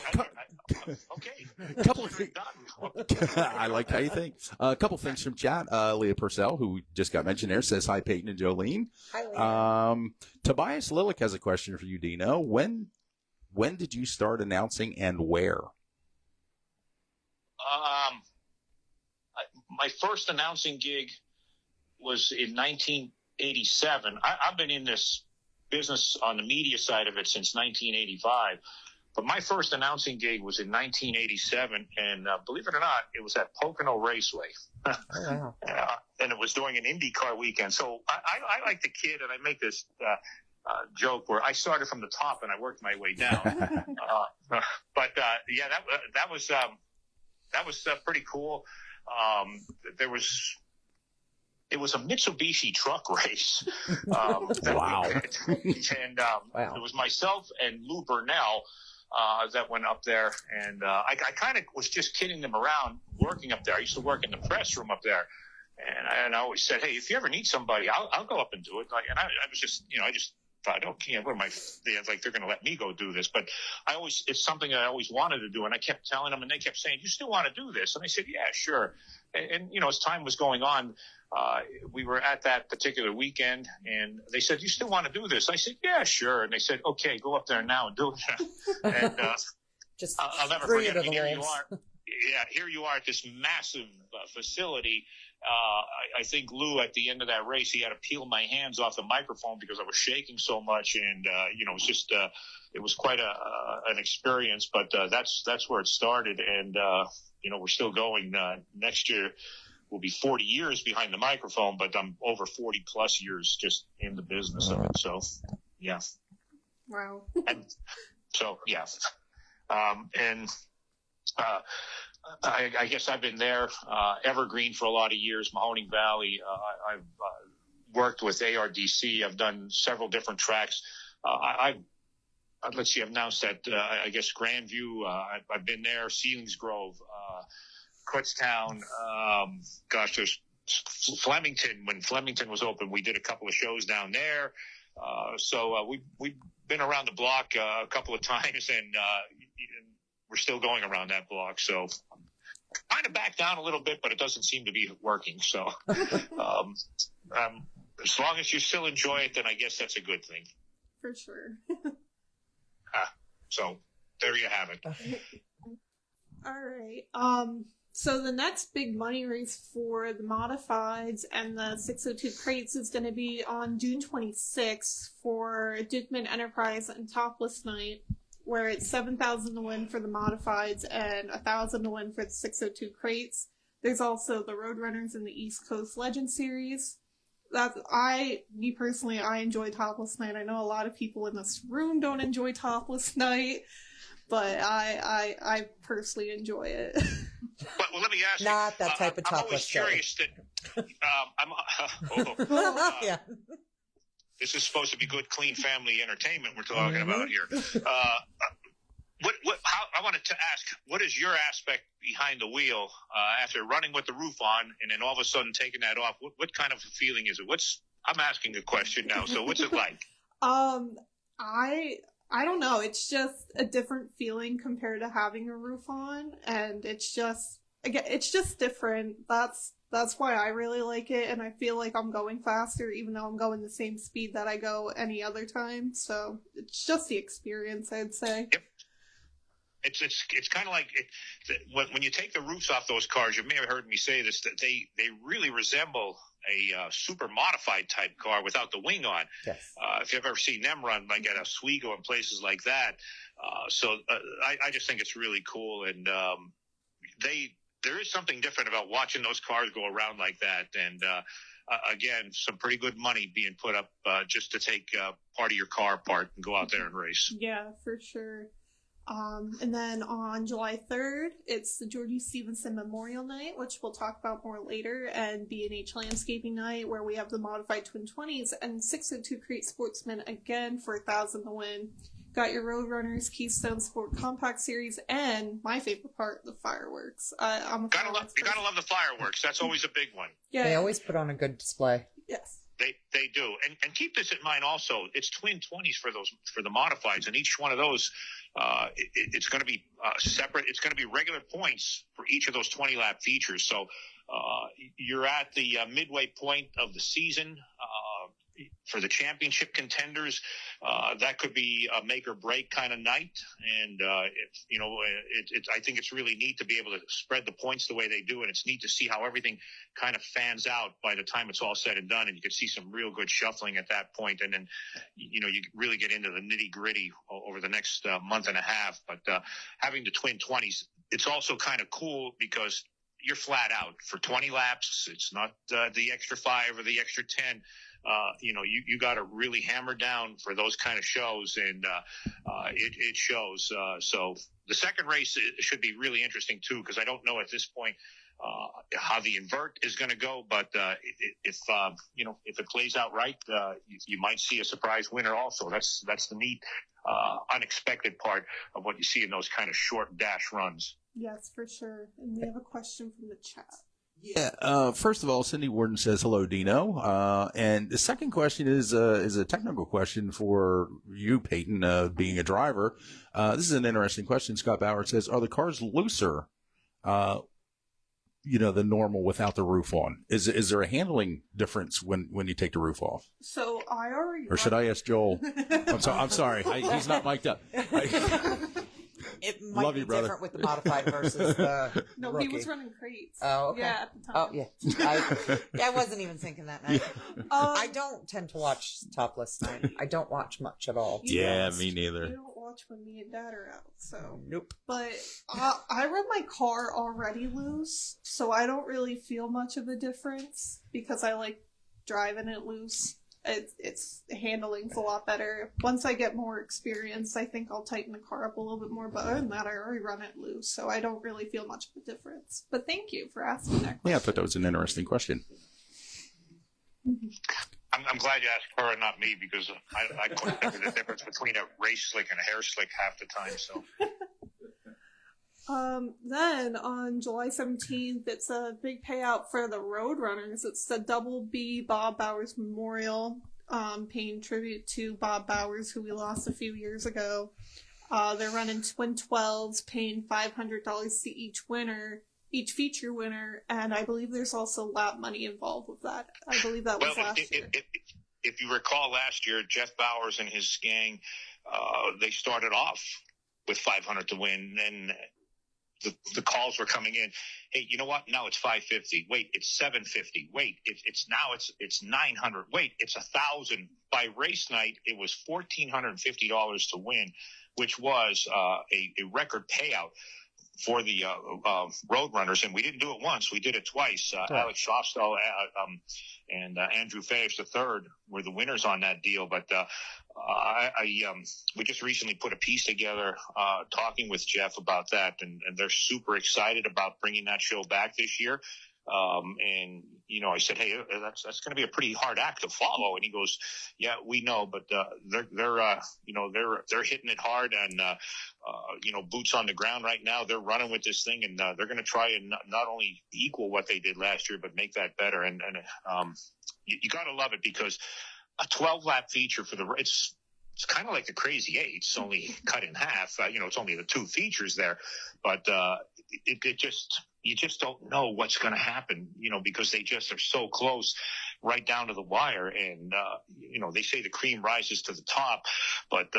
I like how you think. A couple things from chat. Leah Purcell, who just got mentioned there, says hi, Payton and Jolene. Hi, Leah. Tobias Lilick has a question for you, Dino. When did you start announcing and where? My first announcing gig was in 1987. I've been in this business on the media side of it since 1985. But my first announcing gig was in 1987, and believe it or not, it was at Pocono Raceway. Oh, wow. And it was during an IndyCar weekend. So I like the kid, and I make this joke where I started from the top and I worked my way down. But that was pretty cool. It was a Mitsubishi truck race. Wow. And Wow. It was myself and Lou Burnell that went up there. And I kind of was just kidding them around working up there. I used to work in the press room up there. And I always said, hey, if you ever need somebody, I'll go up and do it. And I was just, I just thought, okay, what am I? They're going to let me go do this. But it's something that I always wanted to do. And I kept telling them, and they kept saying, you still want to do this? And I said, yeah, sure. And as time was going on, we were at that particular weekend, and they said, you still want to do this? I said, yeah, sure. And they said, okay, go up there now and do it. And Just I'll never screw you forget. to the Here you wolves. are. Yeah, here you are at this massive facility. I think Lou, at the end of that race, he had to peel my hands off the microphone because I was shaking so much, and it was just it was quite an experience. But that's where it started, and we're still going. Next year will be 40 years behind the microphone, but I'm over 40 plus years just in the business of it. So, yeah. Wow. And so, yeah. I guess I've been there, Evergreen for a lot of years, Mahoning Valley. I've worked with ARDC. I've done several different tracks. Let's see, I've announced that, I guess, Grandview. I've been there, Selinsgrove, Kutztown. There's Flemington. When Flemington was open, we did a couple of shows down there. So we've been around the block a couple of times, and we're still going around that block. So kind of back down a little bit, but it doesn't seem to be working. So as long as you still enjoy it, then I guess that's a good thing. For sure. So there you have it. All right. So the next big money race for the modifieds and the 602 crates is going to be on June 26th for Dukeman Enterprise and Topless Night, where it's $7,000 to win for the modifieds and $1,000 to win for the 602 crates. There's also the Roadrunners in the East Coast Legend Series. Me personally, I enjoy Topless Night. I know a lot of people in this room don't enjoy Topless Night, but I personally enjoy it. Well, let me ask you. Not that type of I'm always topless show. curious that. Yeah. This is supposed to be good, clean family entertainment we're talking about here. I wanted to ask, what is your aspect behind the wheel after running with the roof on and then all of a sudden taking that off? What kind of a feeling is it? I'm asking a question now. So what's it like? I don't know. It's just a different feeling compared to having a roof on, and it's just different. That's why I really like it, and I feel like I'm going faster, even though I'm going the same speed that I go any other time. So it's just the experience, I'd say. Yep. It's kind of like when you take the roofs off those cars. You may have heard me say this, that they really resemble a super modified type car without the wing on. Yes. If you've ever seen them run, like at Oswego and places like that. I just think it's really cool, and there is something different about watching those cars go around like that. And again, some pretty good money being put up just to take part of your car apart and go out there and race. Yeah, for sure. And then on July 3rd, it's the Georgie Stevenson Memorial Night, which we'll talk about more later, and B&H Landscaping Night, where we have the modified Twin 20s and 602 Crate Sportsman again for $1,000 to win. Got your Roadrunners Keystone Sport Compact Series, and my favorite part, the fireworks. I'm a fireworks You gotta love the fireworks. That's always a big one. Yeah. They always put on a good display. Yes. They do, and keep this in mind also. It's twin 20s for the modifieds, and each one of those, it's going to be separate. It's going to be regular points for each of those 20-lap features. So you're at the midway point of the season. For the championship contenders, that could be a make or break kind of night. And, I think it's really neat to be able to spread the points the way they do. And it's neat to see how everything kind of fans out by the time it's all said and done. And you can see some real good shuffling at that point. And then, you really get into the nitty gritty over the next month and a half. But having the twin 20s, it's also kind of cool because you're flat out for 20 laps. It's not the extra 5 or the extra 10. You got to really hammer down for those kind of shows, and it shows. So the second race should be really interesting too, because I don't know at this point how the invert is going to go, but if it plays out right, you might see a surprise winner also. That's the neat, unexpected part of what you see in those kind of short dash runs. Yes, for sure. And we have a question from the chat. Yeah. First of all, Cindy Warden says hello, Dino. And the second question is a technical question for you, Payton, being a driver. This is an interesting question. Scott Bauer says, "Are the cars looser, than normal without the roof on? Is there a handling difference when you take the roof off?" So I already. Or should I ask Joel? I'm sorry. He's not mic'd up. It might Love be you, brother. different with the modified versus the No, rookie. he was running crates. Oh, okay. Yeah, at the time. Oh, yeah. I wasn't even thinking that night. I don't tend to watch Topless Night. I don't watch much at all. Yeah, me neither. You don't watch when me and Dad are out, so. Nope. But I run my car already loose, so I don't really feel much of a difference because I like driving it loose. It's handling's a lot better. Once I get more experience, I think I'll tighten the car up a little bit more. But other than that, I already run it loose, so I don't really feel much of a difference. But thank you for asking that question. Yeah, I thought that was an interesting question. I'm glad you asked her and not me, because I couldn't think of the difference between a race slick and a hair slick half the time. So. Then on July 17th, it's a big payout for the Roadrunners. It's the Double B Bob Bowers Memorial, paying tribute to Bob Bowers, who we lost a few years ago. They're running twin 12s, paying $500 to each feature winner, and I believe there's also lap money involved with that. I believe that was last year. If you recall last year, Jeff Bowers and his gang, they started off with $500 to win, and the calls were coming in. Hey, you know what? Now it's $550. Wait, it's $750. Wait, it's $900. Wait, it's $1,000. By race night, it was $1,450 to win, which was a record payout. for the Roadrunners, and we didn't do it once. We did it twice. Alex Schofstall and Andrew Fayes III were the winners on that deal. But we just recently put a piece together talking with Jeff about that, and they're super excited about bringing that show back this year. And I said, hey, that's going to be a pretty hard act to follow. And he goes, yeah, we know, but they're hitting it hard, and boots on the ground right now. They're running with this thing, and they're going to try and not only equal what they did last year, but make that better. And you got to love it, because a 12-lap feature it's kind of like the Crazy Eight. It's only cut in half. It's only the 2 features there, but you just don't know what's going to happen, because they just are so close right down to the wire. And, they say the cream rises to the top, but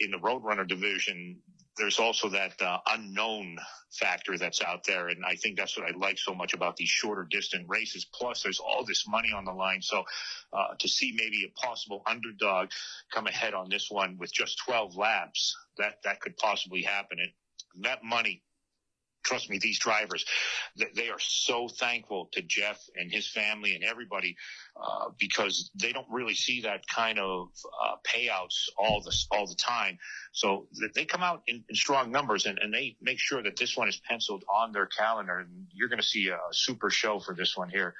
in the Roadrunner division, there's also that unknown factor that's out there. And I think that's what I like so much about these shorter distant races. Plus, there's all this money on the line. So to see maybe a possible underdog come ahead on this one with just 12 laps, that could possibly happen. And that money, trust me, these drivers, they are so thankful to Jeff and his family and everybody, because they don't really see that kind of payouts all the time. So they come out in strong numbers, and they make sure that this one is penciled on their calendar. And you're going to see a super show for this one here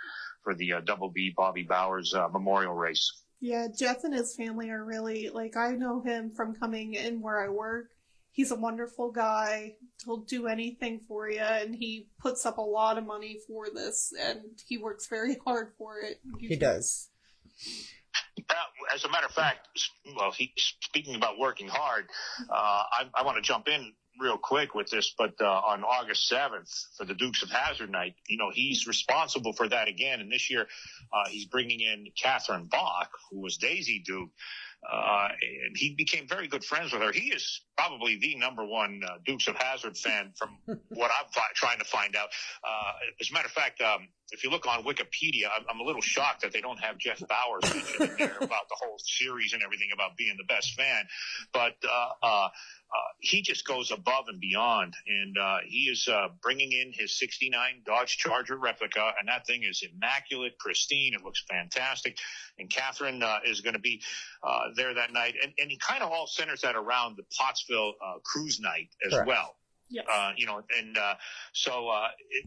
for the Double B Bobby Bowers Memorial Race. Yeah, Jeff and his family are really, I know him from coming in where I work. He's a wonderful guy. He'll do anything for you, and he puts up a lot of money for this, and he works very hard for it. He does. As a matter of fact, speaking about working hard, I want to jump in real quick with this, but on August 7th for the Dukes of Hazzard night, he's responsible for that again. And this year he's bringing in Catherine Bach, who was Daisy Duke. And he became very good friends with her. He is probably the number one Dukes of Hazzard fan from what I'm trying to find out. As a matter of fact, if you look on Wikipedia, I'm a little shocked that they don't have Jeff Bowers mentioned in there about the whole series and everything about being the best fan. But he just goes above and beyond, and he is bringing in his 69 Dodge Charger replica, and that thing is immaculate, pristine. It looks fantastic. And Catherine is going to be there that night, and he kind of all centers that around the Pottsville cruise night as Correct. well. Yes. So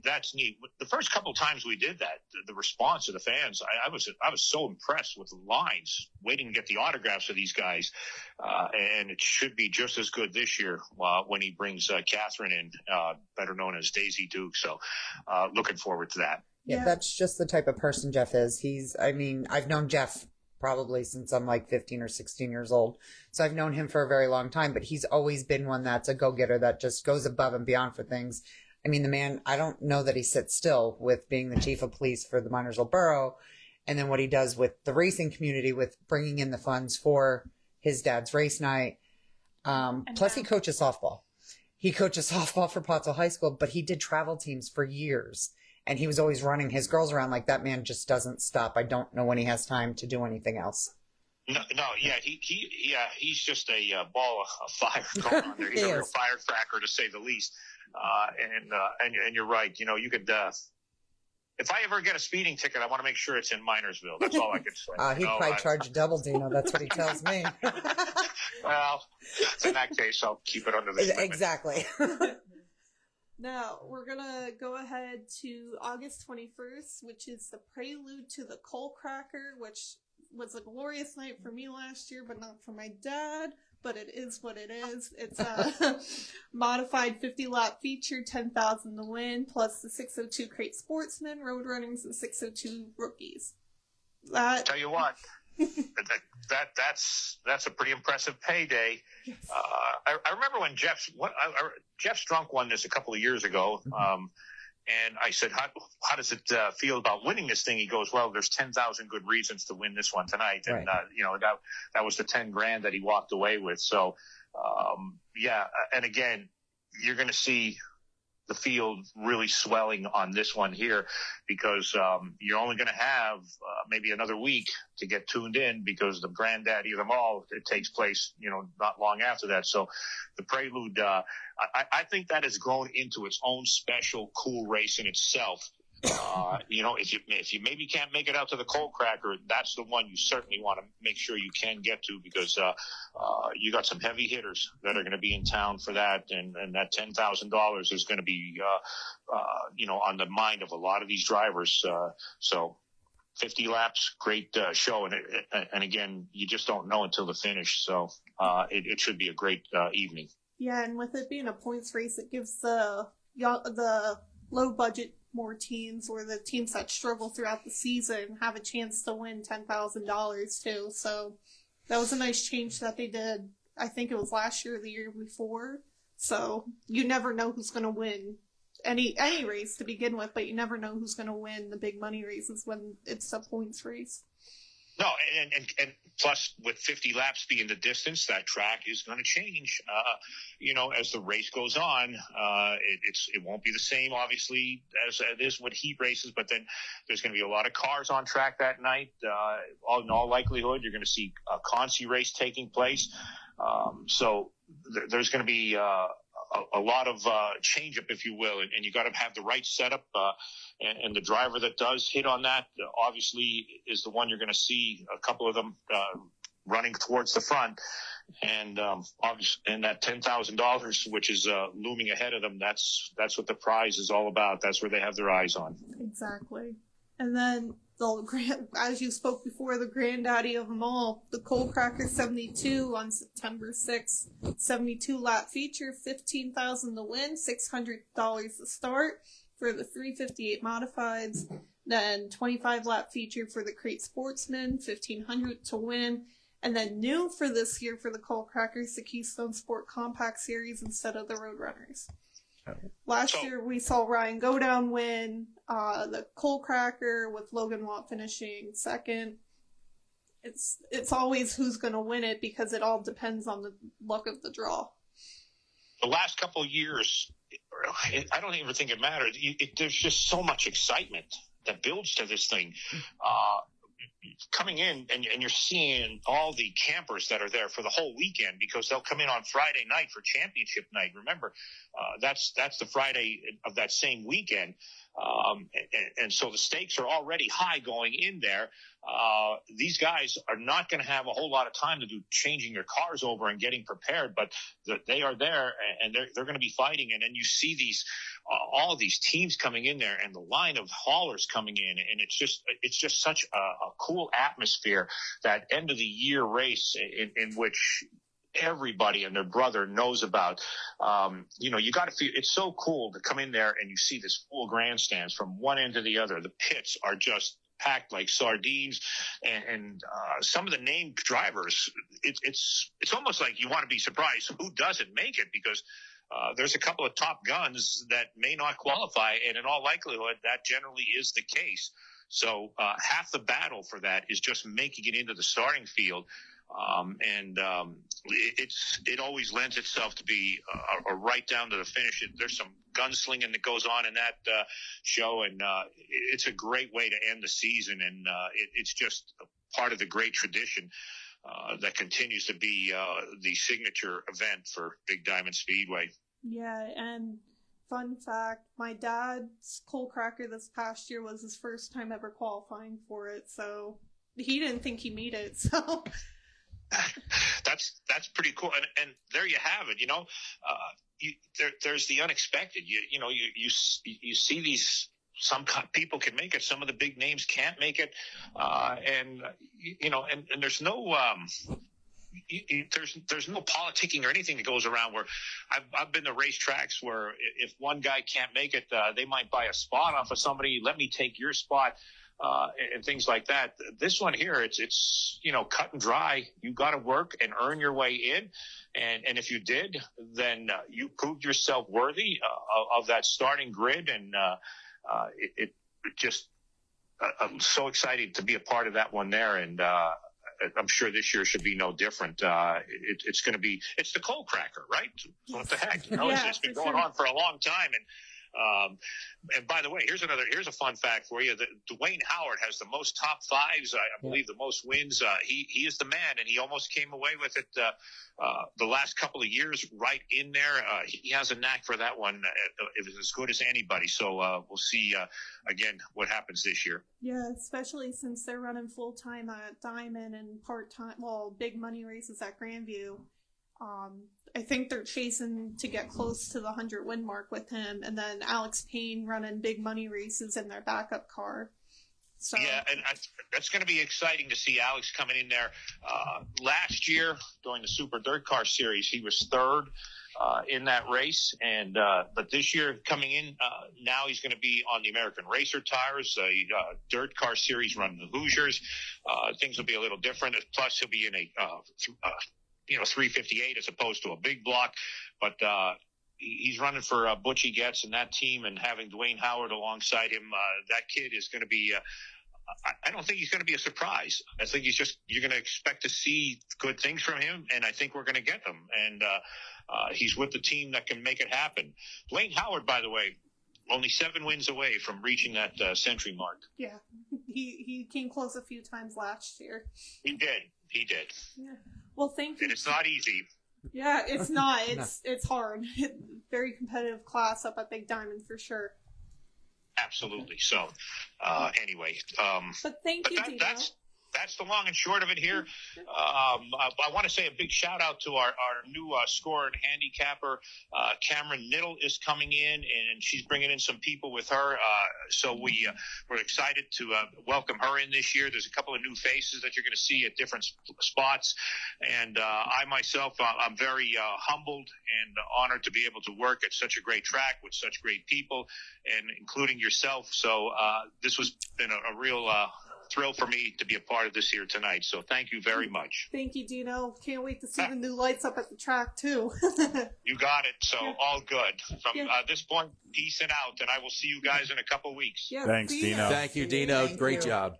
that's neat. The first couple times we did that, the response of the fans, I was so impressed with the lines, waiting to get the autographs of these guys, and it should be just as good this year when he brings Catherine in, better known as Daisy Duke. So looking forward to that. Yeah, that's just the type of person Jeff is. I've known Jeff probably since I'm 15 or 16 years old. So I've known him for a very long time, but he's always been one that's a go-getter that just goes above and beyond for things. The man, I don't know that he sits still with being the chief of police for the Minersville Borough, and then what he does with the racing community with bringing in the funds for his dad's race night. Plus he coaches softball. He coaches softball for Pottsville High School, but he did travel teams for years. And he was always running his girls around. That man just doesn't stop. I don't know when he has time to do anything else. No, yeah, he's just a ball of fire going on there. He's a real firecracker, to say the least. And you're right. You could. If I ever get a speeding ticket, I want to make sure it's in Minersville. That's all I could say. He'd probably charge double, Dino. That's what he tells me. Well, in that case, I'll keep it under the limit. Exactly. Now, we're going to go ahead to August 21st, which is the prelude to the Coal Cracker, which was a glorious night for me last year, but not for my dad. But it is what it is. It's a modified 50-lap feature, 10,000 to win, plus the 602 Crate Sportsmen, Road Runnings, and 602 Rookies. Tell you what, that's a pretty impressive payday. Yes. I remember when Jeff Strunk won this a couple of years ago, and I said, how does it feel about winning this thing? He goes, well, there's 10,000 good reasons to win this one tonight. And, right. That was the 10 grand that he walked away with. So, and again, you're going to see the field really swelling on this one here, because you're only going to have maybe another week to get tuned in, because the granddaddy of them all, it takes place, not long after that. So the Prelude, I think that has grown into its own special cool race in itself. If you maybe can't make it out to the Coal Cracker, that's the one you certainly want to make sure you can get to, because you got some heavy hitters that are going to be in town for that, and that $10,000 is going to be on the mind of a lot of these drivers. So 50 laps, great show, and again, you just don't know until the finish. So it should be a great evening. Yeah, and with it being a points race, it gives the low budget more teams, or the teams that struggle throughout the season, have a chance to win $10,000 too. So that was a nice change that they did. I think it was last year or the year before. So you never know who's going to win any race to begin with, but you never know who's going to win the big money races when it's a points race. No, and plus with 50 laps being the distance, that track is going to change. As the race goes on, it won't be the same, obviously, as it is with heat races. But then there's going to be a lot of cars on track that night. In all likelihood, you're going to see a Consi race taking place. So there's going to be a lot of change up, if you will, and you got to have the right setup. And the driver that does hit on that, obviously, is the one you're going to see a couple of them running towards the front. And and that $10,000, which is looming ahead of them, that's what the prize is all about. That's where they have their eyes on. Exactly. And then, as you spoke before, the granddaddy of them all, the Coal Cracker 72 on September 6th. 72-lap feature, $15,000 to win, $600 to start for the 358 modifieds. Then 25-lap feature for the Crate Sportsman, $1,500 to win. And then new for this year for the Coal Crackers, the Keystone Sport Compact Series instead of the Roadrunners. Last year we saw Ryan Godown win the Coal Cracker, with Logan Watt finishing second. It's always who's going to win it, because it all depends on the luck of the draw. The last couple of years, I don't even think it mattered. There's just so much excitement that builds to this thing. Coming in, and you're seeing all the campers that are there for the whole weekend, because they'll come in on Friday night for championship night. Remember, that's the Friday of that same weekend. And so the stakes are already high going in there. These guys are not going to have a whole lot of time to do changing their cars over and getting prepared, but they are there, and they're going to be fighting. And then you see all of these teams coming in there, and the line of haulers coming in, and it's just such a cool atmosphere, that end of the year race in which everybody and their brother knows about. You got to feel it's so cool to come in there and you see this full grandstands from one end to the other. The pits are just packed like sardines, and some of the named drivers, it's almost like you want to be surprised who doesn't make it, because there's a couple of top guns that may not qualify, and in all likelihood that generally is the case. So half the battle for that is just making it into the starting field. It always lends itself to be a right down to the finish. There's some gunslinging that goes on in that show, and it's a great way to end the season, and it's just part of the great tradition that continues to be the signature event for Big Diamond Speedway. Yeah, and fun fact, my dad's Coal Cracker this past year was his first time ever qualifying for it, so he didn't think he made it, so... That's pretty cool, and there you have it. There's the unexpected. You see these. Some people can make it. Some of the big names can't make it, and there's no there's no politicking or anything that goes around. Where I've been to racetracks where if one guy can't make it, they might buy a spot off of somebody. Let me take your spot. And things like that. This one here, it's cut and dry. You got to work and earn your way in, and if you did, then you proved yourself worthy of that starting grid. And it just, I'm so excited to be a part of that one there, and I'm sure this year should be no different. It's going to be, it's the Coal Cracker, right? What the heck? Yeah, It's been going on for a long time, and And by the way, here's a fun fact for you. Dwayne Howard has the most top fives. I believe the most wins. He is the man, and he almost came away with it the last couple of years right in there. He has a knack for that one. It was as good as anybody. So we'll see, again, what happens this year. Yeah, especially since they're running full-time at Diamond and part-time, big money races at Grandview. I think they're chasing to get close to the 100-win mark with him, and then Alex Payne running big money races in their backup car. So. Yeah, and that's going to be exciting to see Alex coming in there. Last year, during the Super Dirt Car Series, he was third in that race, and but this year coming in, now he's going to be on the American Racer tires, Dirt Car Series running the Hoosiers. Things will be a little different. Plus, he'll be in a 358 as opposed to a big block, but he's running for Butchie Getz and that team, and having Dwayne Howard alongside him, that kid is going to be I don't think he's going to be a surprise. I think you're going to expect to see good things from him, and I think we're going to get them. And he's with the team that can make it happen. Dwayne Howard, by the way, only 7 wins away from reaching that century mark. Yeah, he came close a few times last year. He did. Yeah. Well, thank you. And it's not easy. Yeah, it's not. It's hard. Very competitive class up at Big Diamond for sure. Absolutely. So, anyway. But thank you, Dino. That's the long and short of it here. I want to say a big shout out to our new scorer and handicapper. Cameron Niddle is coming in, and she's bringing in some people with her. So we're excited to welcome her in this year. There's a couple of new faces that you're going to see at different spots. And I myself, I'm very humbled and honored to be able to work at such a great track with such great people, and including yourself. So this has been a real thrill for me to be a part of this here tonight. So thank you very much. Thank you, Dino. Can't wait to see the new lights up at the track, too. You got it. So all good. From this point, peace and out, and I will see you guys in a couple weeks. Yeah, Thanks, Dino. Thank you, Dino. Thank Great you. job.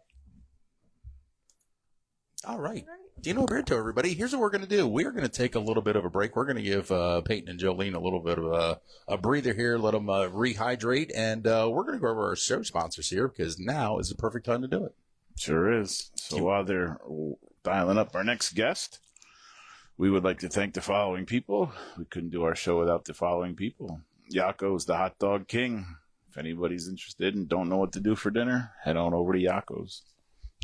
All right. Dino Oberto, everybody. Here's what we're going to do. We're going to take a little bit of a break. We're going to give Payton and Jolene a little bit of a breather here, let them rehydrate, and we're going to go over our show sponsors here, because now is the perfect time to do it. Sure is. So while they're dialing up our next guest, we would like to thank the following people. We couldn't do our show without the following people. Yakko's the Hot Dog King. If anybody's interested and don't know what to do for dinner, head on over to Yakko's.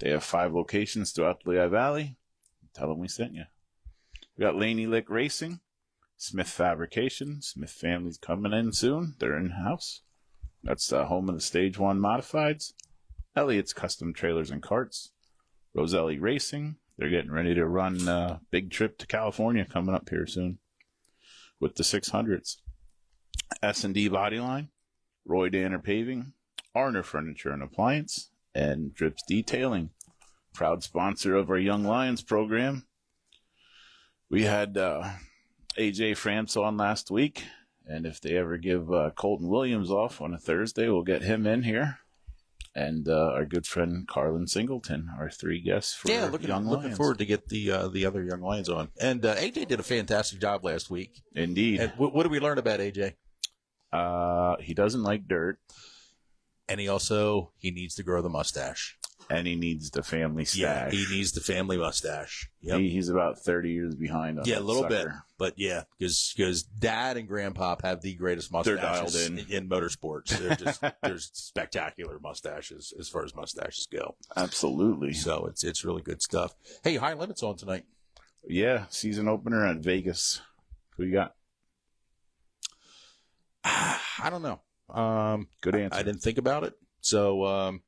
They have 5 locations throughout the Lehigh Valley. Tell them we sent you. We got Laney Lick Racing, Smith Fabrication. Smith family's coming in soon. They're in-house. That's the home of the Stage 1 Modifieds. Elliott's Custom Trailers and Carts. Roselli Racing. They're getting ready to run a big trip to California coming up here soon with the 600s. S&D Bodyline. Roy Danner Paving. Arner Furniture and Appliance. And Drips Detailing. Proud sponsor of our Young Lions program. We had AJ France on last week. And if they ever give Colton Williams off on a Thursday, we'll get him in here. And our good friend Carlin Singleton, our 3 guests for looking Lions. forward to get the other Young Lions on. And AJ did a fantastic job last week. Indeed. And what did we learn about AJ? He doesn't like dirt. And he needs to grow the mustache. And he needs the family stash. Yeah, he needs the family mustache. Yep. He's about 30 years behind on a little sucker. bit. But yeah, because Dad and Grandpop have the greatest mustaches They're dialed in motorsports. They're spectacular mustaches as far as mustaches go. Absolutely. So it's really good stuff. Hey, High Limit's on tonight. Yeah, season opener at Vegas. Who you got? I don't know. Good answer. I didn't think about it. So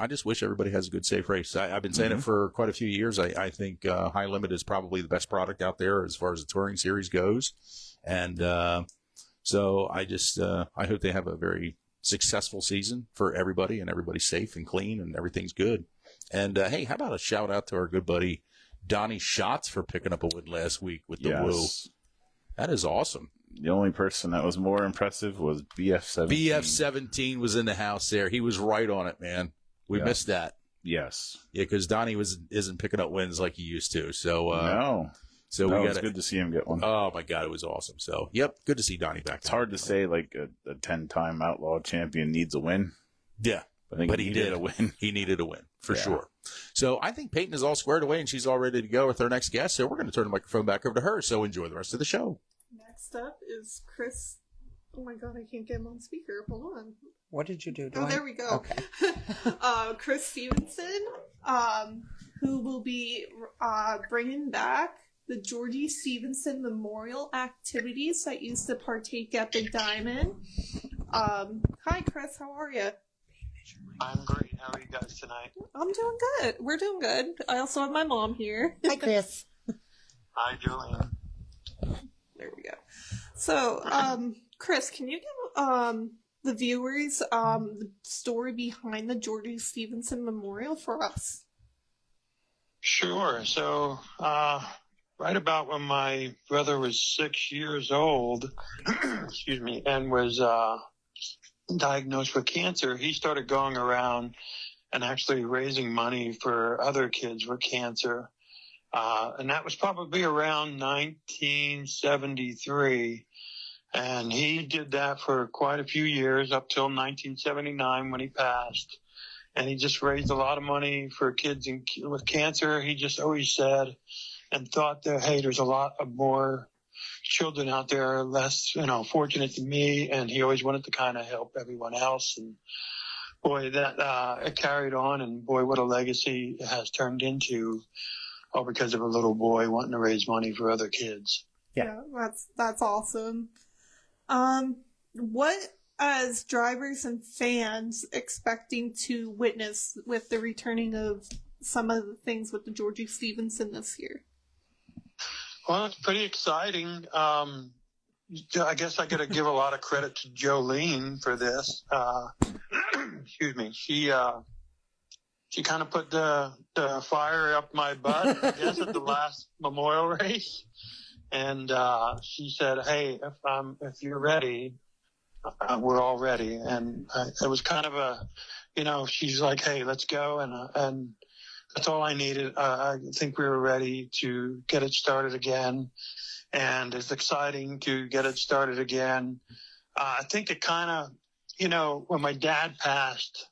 I just wish everybody has a good, safe race. I've been saying it for quite a few years. I think High Limit is probably the best product out there as far as the touring series goes. And so I hope they have a very successful season for everybody, and everybody's safe and clean and everything's good. And hey, how about a shout out to our good buddy Donnie Schatz for picking up a win last week with the Woo. That is awesome. The only person that was more impressive was BF17. BF17 was in the house there. He was right on it, man. We missed that. Yes. Yeah, because Donnie isn't picking up wins like he used to. So no. So No, we it's got good to see him get one. Oh my God, it was awesome. So yep, good to see Donnie back. It's hard to say like a 10-time outlaw champion needs a win. Yeah. I think But he needed did. a win. He needed a win, for Yeah. sure. So I think Payton is all squared away, and she's all ready to go with our next guest. So we're going to turn the microphone back over to her. So enjoy the rest of the show. Next up is Chris. Oh my god, I can't get him on speaker. Hold on. What did you do? Oh, there we go. Okay. Chris Stevenson, who will be bringing back the Georgie Stevenson Memorial activities that used to partake at Big Diamond. Hi, Chris. How are you? I'm great. How are you guys tonight? I'm doing good. We're doing good. I also have my mom here. Hi, Chris. Hi, Julian. There we go. So, Chris, can you give the viewers the story behind the Georgie Stevenson Memorial for us? Sure. So, right about when my brother was 6 years old, excuse me, and was diagnosed with cancer, he started going around and actually raising money for other kids with cancer. And that was probably around 1973. And he did that for quite a few years up till 1979 when he passed. And he just raised a lot of money for kids with cancer. He just always said and thought that, hey, there's a lot of more children out there less, fortunate than me. And he always wanted to kind of help everyone else. And boy, that it carried on. And boy, what a legacy it has turned into, all because of a little boy wanting to raise money for other kids. Yeah, that's awesome. What, as drivers and fans, expecting to witness with the returning of some of the things with the Georgie Stevenson this year? Well, it's pretty exciting. I guess I got to give a lot of credit to Jolene for this. Excuse me. She kind of put the fire up my butt, I guess, at the last memorial race. And she said, hey, if you're ready, we're all ready. And it was kind of she's like, hey, let's go. And that's all I needed. I think we were ready to get it started again. And it's exciting to get it started again. I think it kind of, when my dad passed,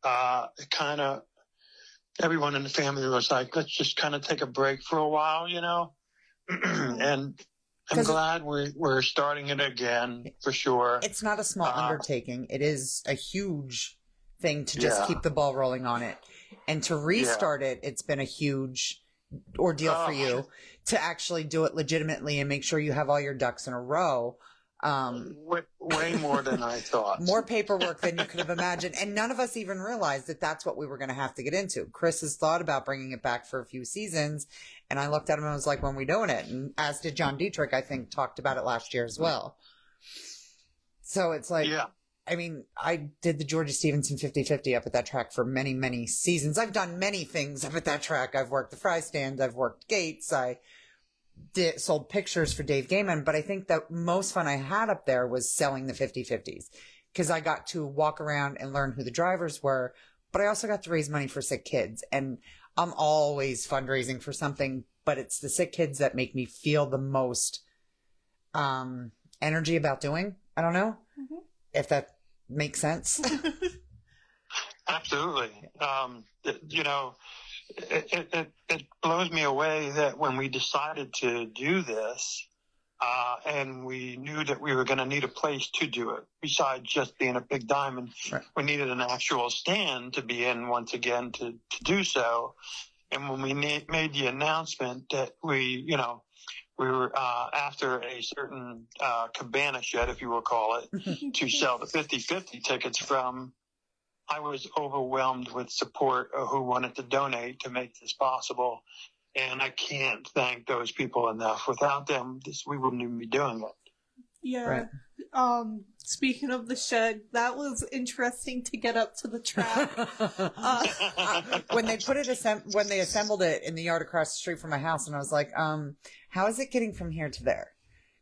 it kind of, everyone in the family was like, let's just kind of take a break for a while, and I'm glad we're starting it again for sure. It's not a small undertaking. It is a huge thing to just keep the ball rolling on it. And to restart it, it's been a huge ordeal for you to actually do it legitimately and make sure you have all your ducks in a row. Way more than I thought. More paperwork than you could have imagined. And none of us even realized that that's what we were going to have to get into. Chris has thought about bringing it back for a few seasons. And I looked at him and was like, when are we doing it? And as did John Dietrich, I think, talked about it last year as well. So it's like, I mean, I did the Georgia Stevenson 50-50 up at that track for many, many seasons. I've done many things up at that track. I've worked the fry stand. I've worked gates. I sold pictures for Dave Gaiman, but I think the most fun I had up there was selling the 50-50s because I got to walk around and learn who the drivers were, but I also got to raise money for sick kids. And I'm always fundraising for something, but it's the sick kids that make me feel the most energy about doing. I don't know if that makes sense. Absolutely. It blows me away that when we decided to do this, and we knew that we were going to need a place to do it, besides just being a Big Diamond, we needed an actual stand to be in once again to do so. And when we made the announcement that we were after a certain cabana shed, if you will call it, to sell the 50-50 tickets from, I was overwhelmed with support of who wanted to donate to make this possible. And I can't thank those people enough. Without them, we wouldn't even be doing it. Yeah. Right. Speaking of the shed, that was interesting to get up to the track. When they when they assembled it in the yard across the street from my house, and I was like, how is it getting from here to there?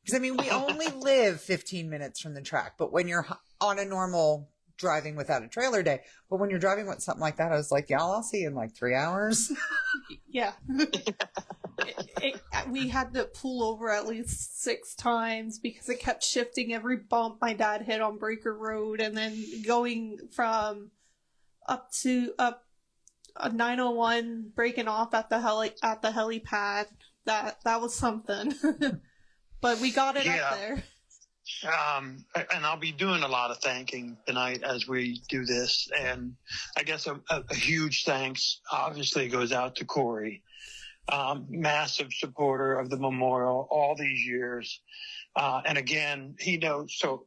Because, I mean, we only live 15 minutes from the track, but when you're on a normal driving without a trailer day, but when you're driving with something like that, I was like, yeah, I'll see you in like 3 hours. Yeah. we had to pull over at least 6 times because it kept shifting every bump my dad hit on Breaker Road, and then going from up a 901, breaking off at the helipad. That was something. But we got it up there. And I'll be doing a lot of thanking tonight as we do this. And I guess a huge thanks obviously goes out to Corey, massive supporter of the memorial all these years. And again, he knows, so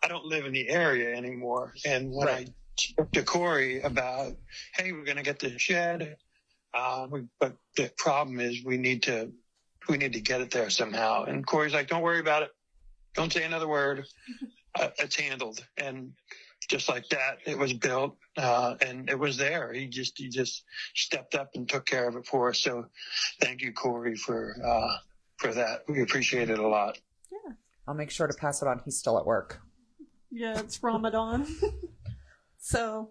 I don't live in the area anymore. And when I spoke to Corey about, hey, we're going to get the shed, but the problem is we need to get it there somehow. And Corey's like, don't worry about it. Don't say another word. It's handled. And just like that, it was built, and it was there. He just stepped up and took care of it for us. So thank you, Corey, for that. We appreciate it a lot. Yeah. I'll make sure to pass it on. He's still at work. Yeah, it's Ramadan. So,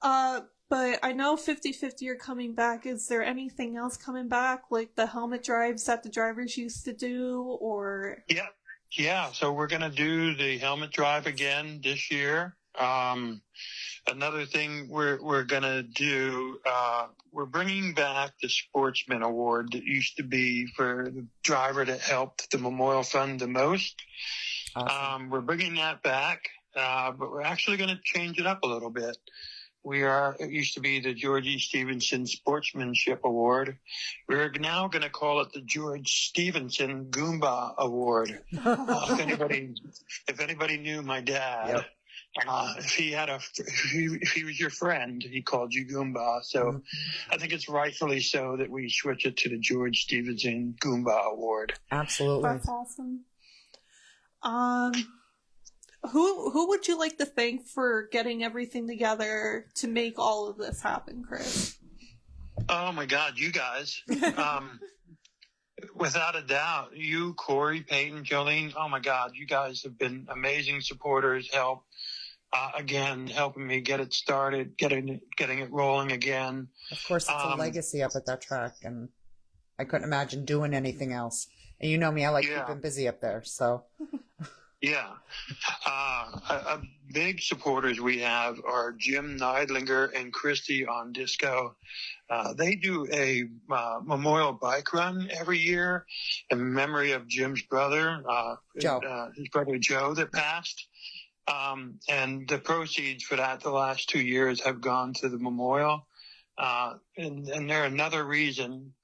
but I know 50/50 are coming back. Is there anything else coming back, like the helmet drives that the drivers used to do, or? Yeah. So we're going to do the helmet drive again this year. Another thing we're going to do, we're bringing back the Sportsman Award that used to be for the driver that helped the Memorial Fund the most. Awesome. We're bringing that back, but we're actually going to change it up a little bit. It used to be the Georgie Stevenson Sportsmanship Award. We're now going to call it the George Stevenson Goomba Award. If anybody knew my dad, if he was your friend, he called you Goomba. So I think it's rightfully so that we switch it to the George Stevenson Goomba Award. Absolutely. That's awesome. Who would you like to thank for getting everything together to make all of this happen, Chris? Oh my God, you guys. Without a doubt, you, Corey, Payton, Jolene, oh my God, you guys have been amazing supporters, helping me get it started, getting it rolling again. Of course, it's a legacy up at that track, and I couldn't imagine doing anything else. And you know me, I like keeping busy up there, so... Yeah. Big supporters we have are Jim Neidlinger and Christy on Disco. They do a memorial bike run every year in memory of Jim's brother, Joe. His brother Joe that passed. And the proceeds for that the last 2 years have gone to the memorial. And they're another reason,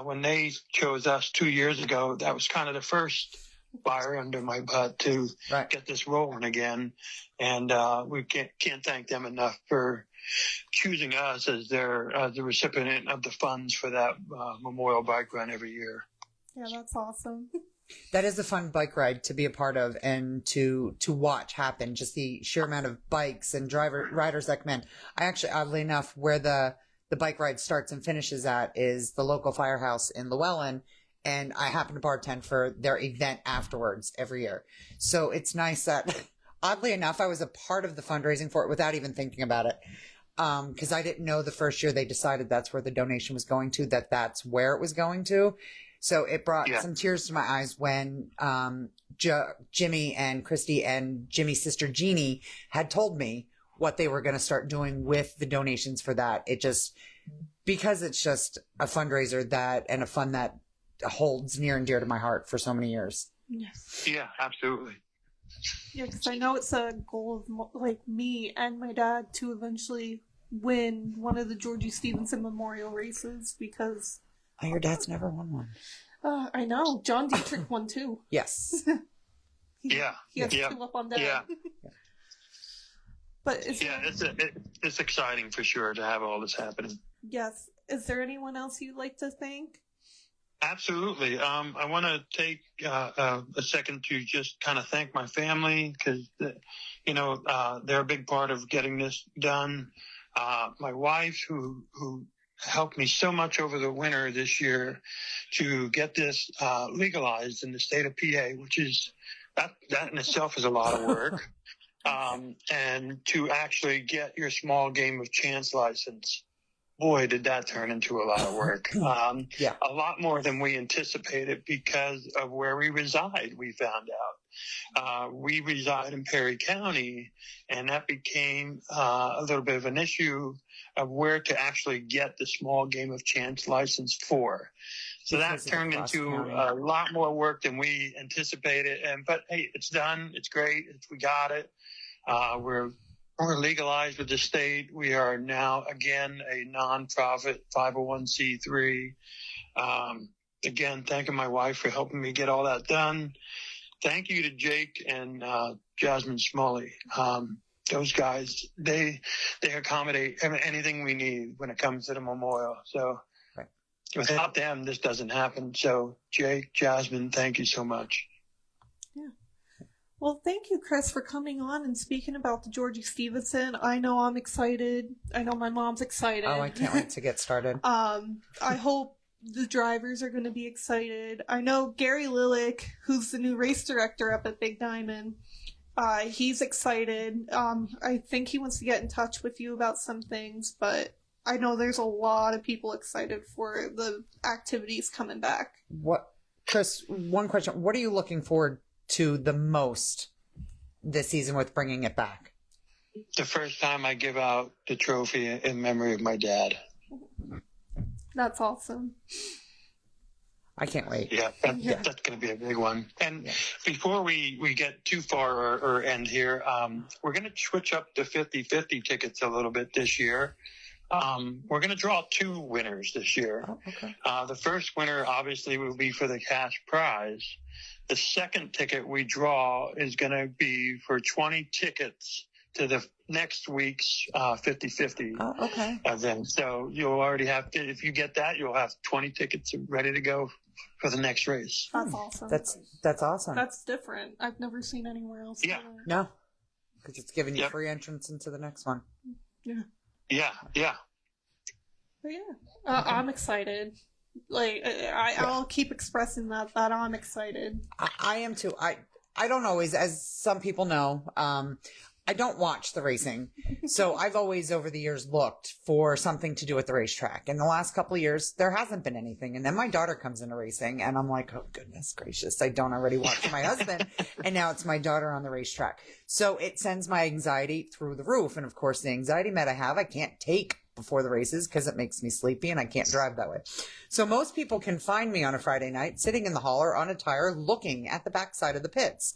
when they chose us 2 years ago, that was kind of the first fire under my butt to get this rolling again. And we can't thank them enough for choosing us as the recipient of the funds for that memorial bike run every year. Yeah, that's awesome. That is a fun bike ride to be a part of and to watch happen. Just the sheer amount of bikes and riders that come in. I actually, oddly enough, where the bike ride starts and finishes at is the local firehouse in Llewellyn. And I happen to bartend for their event afterwards every year. So it's nice that, oddly enough, I was a part of the fundraising for it without even thinking about it. Because I didn't know the first year they decided that's where the donation was going to, that's where it was going to. So it brought some tears to my eyes when Jimmy and Christy and Jimmy's sister Jeannie had told me what they were going to start doing with the donations for that. It just, because it's just a fundraiser and a fund that holds near and dear to my heart for so many years. Yes. Yeah, absolutely. Yeah, because I know it's a goal of me and my dad to eventually win one of the Georgie Stevenson Memorial races because... Oh, your dad's never won one. I know. John Dietrich won too. Yes. He has two up on that. Yeah. But it's exciting for sure to have all this happening. Yes. Is there anyone else you'd like to thank? Absolutely. I want to take a second to just kind of thank my family because, they're a big part of getting this done. My wife, who helped me so much over the winter this year to get this legalized in the state of PA, which is that in itself is a lot of work. And to actually get your small game of chance license. boy, did that turn into a lot of work. Yeah. A lot more than we anticipated because of where we reside, we found out. We reside in Perry County, and that became a little bit of an issue of where to actually get the small game of chance license for. So that Because of the turned cross into county. a lot more work than we anticipated. But hey, it's done. It's great. We got it. We're legalized with the state. We are now again a nonprofit 501c3. Again, thanking my wife for helping me get all that done. Thank you to Jake and Jasmine Smalley. Those guys, they accommodate anything we need when it comes to the memorial. So Right. Without them, this doesn't happen. So Jake, Jasmine, thank you so much. Well, thank you, Chris, for coming on and speaking about the Georgie Stevenson. I know I'm excited. I know my mom's excited. Oh, I can't wait to get started. I hope the drivers are going to be excited. I know Gary Lillick, who's the new race director up at Big Diamond, he's excited. I think he wants to get in touch with you about some things, but I know there's a lot of people excited for the activities coming back. Chris, one question. What are you looking forward to the most this season with bringing it back? The first time I give out the trophy in memory of my dad. That's awesome. I can't wait. Yeah, that's going to be a big one. And before we get too far or end here, we're going to switch up the 50-50 tickets a little bit this year. We're going to draw 2 winners this year. Oh, okay. The first winner obviously will be for the cash prize. The second ticket we draw is going to be for 20 tickets to the next week's 50-50 Oh, okay. event. So you'll already have, if you get that, you'll have 20 tickets ready to go for the next race. That's awesome. That's awesome. That's different. I've never seen anywhere else. Yeah. do that. No, because it's giving you Yep. free entrance into the next one. Yeah. But yeah, I'm excited. Like I'll keep expressing that I'm excited. I am too. I don't always, as some people know, I don't watch the racing. So I've always over the years looked for something to do at the racetrack. In the last couple of years, there hasn't been anything. And then my daughter comes into racing and I'm like, oh goodness gracious, I don't already watch my husband. And now it's my daughter on the racetrack. So it sends my anxiety through the roof. And of course the anxiety med I have, I can't take before the races because it makes me sleepy and I can't drive that way. So most people can find me on a Friday night sitting in the hauler on a tire looking at the backside of the pits.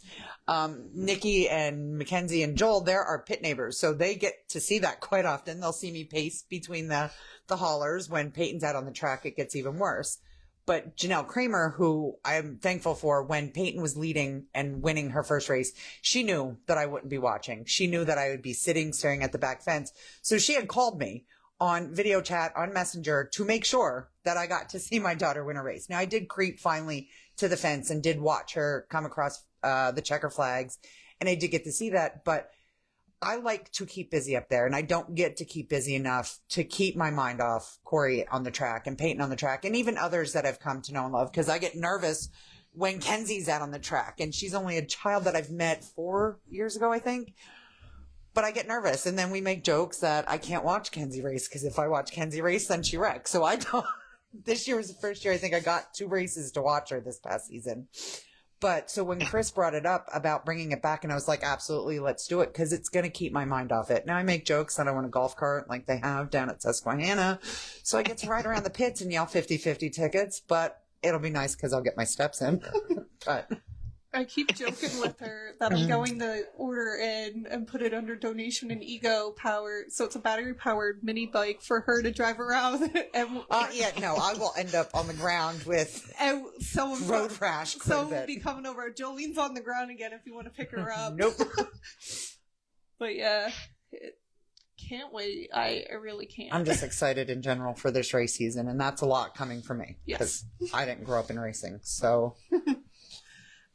Nikki and McKenzi and Joel, they're our pit neighbors. So they get to see that quite often. They'll see me pace between the haulers. When Payton's out on the track, it gets even worse. But Janelle Kramer, who I'm thankful for, when Payton was leading and winning her first race, she knew that I wouldn't be watching. She knew that I would be sitting, staring at the back fence. So she had called me on video chat on Messenger to make sure that I got to see my daughter win a race. Now I did creep finally to the fence and did watch her come across the checker flags, and I did get to see that, but I like to keep busy up there, and I don't get to keep busy enough to keep my mind off Corey on the track and Payton on the track and even others that I've come to know and love, because I get nervous when Kenzie's out on the track, and she's only a child that I've met 4 years ago, I think. But I get nervous, and then we make jokes that I can't watch Kenzie race because if I watch Kenzie race, then she wrecks. So I don't. This year was the first year I think I got 2 races to watch her this past season. But so when Chris brought it up about bringing it back, and I was like, absolutely, let's do it because it's going to keep my mind off it. Now I make jokes that I want a golf cart like they have down at Susquehanna. So I get to ride around the pits and yell 50-50 tickets, but it'll be nice because I'll get my steps in. But I keep joking with her that I'm going to order in and put it under donation and ego power. So it's a battery powered mini bike for her to drive around. And I will end up on the ground with road rash. Someone will be coming over. Jolene's on the ground again if you want to pick her up. Nope. But yeah, can't wait. I really can't. I'm just excited in general for this race season, and that's a lot coming from me. Yes. Because I didn't grow up in racing, so.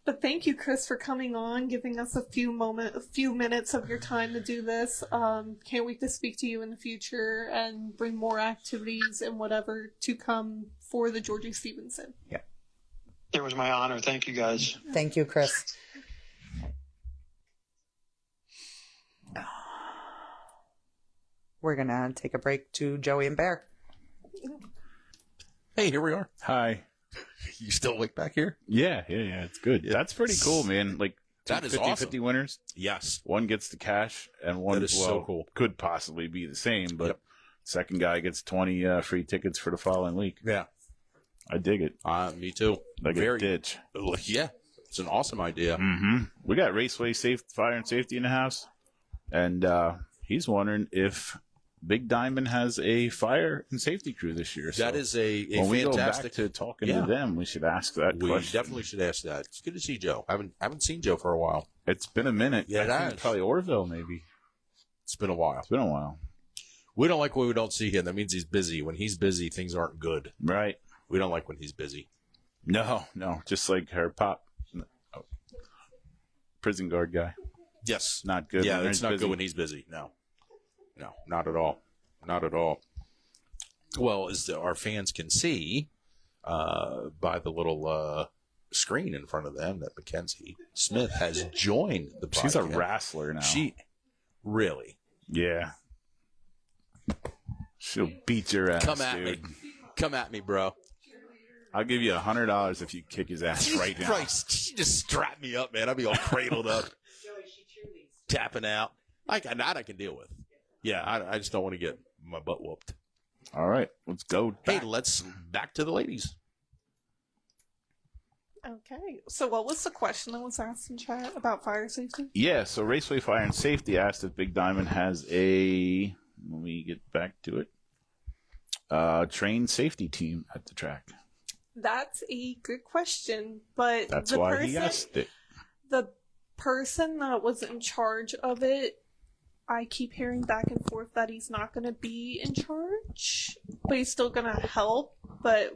But thank you, Chris, for coming on, giving us a few minutes of your time to do this. Can't wait to speak to you in the future and bring more activities and whatever to come for the Georgie Stevenson. Yeah. It was my honor. Thank you, guys. Thank you, Chris. We're going to take a break to Joey and Bear. Hey, here we are. Hi. You still awake back here? Yeah, it's good. That's pretty cool, man. Like, That is 50, awesome. 50 winners. Yes. One gets the cash, and one That is so cool. could possibly be the same, but Yep. second guy gets 20 free tickets for the following week. Yeah. I dig it. Me too. Like Very a ditch. Yeah. It's an awesome idea. Mm-hmm. We got Raceway Fire and Safety in the house, and he's wondering if Big Diamond has a fire and safety crew this year. That is a when we fantastic. go back to talking Yeah. to them, we should ask that We question. definitely should ask that. It's good to see Joe. I haven't seen Joe for a while. It's been a minute. Yeah, it I think has. probably Orville, maybe. It's been a while. It's been a while. We don't like when we don't see him. That means he's busy. When he's busy, things aren't good. Right. We don't like when he's busy. No. Just like her pop. Prison guard guy. Yes. Not good. Yeah, when it's he's not busy. good when he's busy. No, not at all. Not at all. Well, as our fans can see by the little screen in front of them, that McKenzi Smith has joined the podcast. She's a wrestler now. She really Yeah. She'll beat your ass, come at dude. me. Come at me, bro. I'll give you $100 if you kick his ass right now. Christ, she just strapped me up, man. I'll be all cradled up, tapping out. That I can deal with. Yeah, I just don't want to get my butt whooped. All right, let's go. Hey, back. let's back to the ladies. Okay. So what was the question that was asked in chat about fire safety? Yeah, so Raceway Fire and Safety asked if Big Diamond has a, let me get back to it, trained safety team at the track. That's a good question, but That's the why person, he asked it. the person that was in charge of it, I keep hearing back and forth that he's not going to be in charge, but he's still going to help. But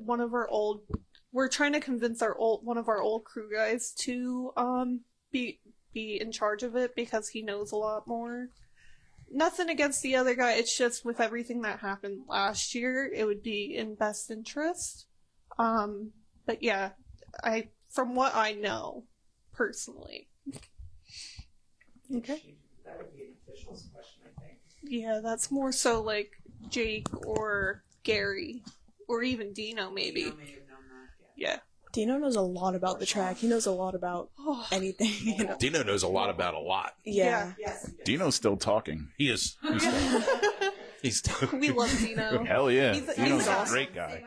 we're trying to convince one of our old crew guys to be in charge of it because he knows a lot more. Nothing against the other guy. It's just with everything that happened last year, it would be in best interest. But yeah, from what I know personally. Okay. That would be an official's question, I think. Yeah, that's more so like Jake or Gary or even Dino maybe. Dino may have known that, yeah. Yeah. Dino knows a lot about the track. He knows a lot about anything, you know. Dino knows a lot about a lot. Yeah. Yes. Dino's still talking. He is. He's We love Dino. Hell yeah. He's Dino's a awesome. great guy.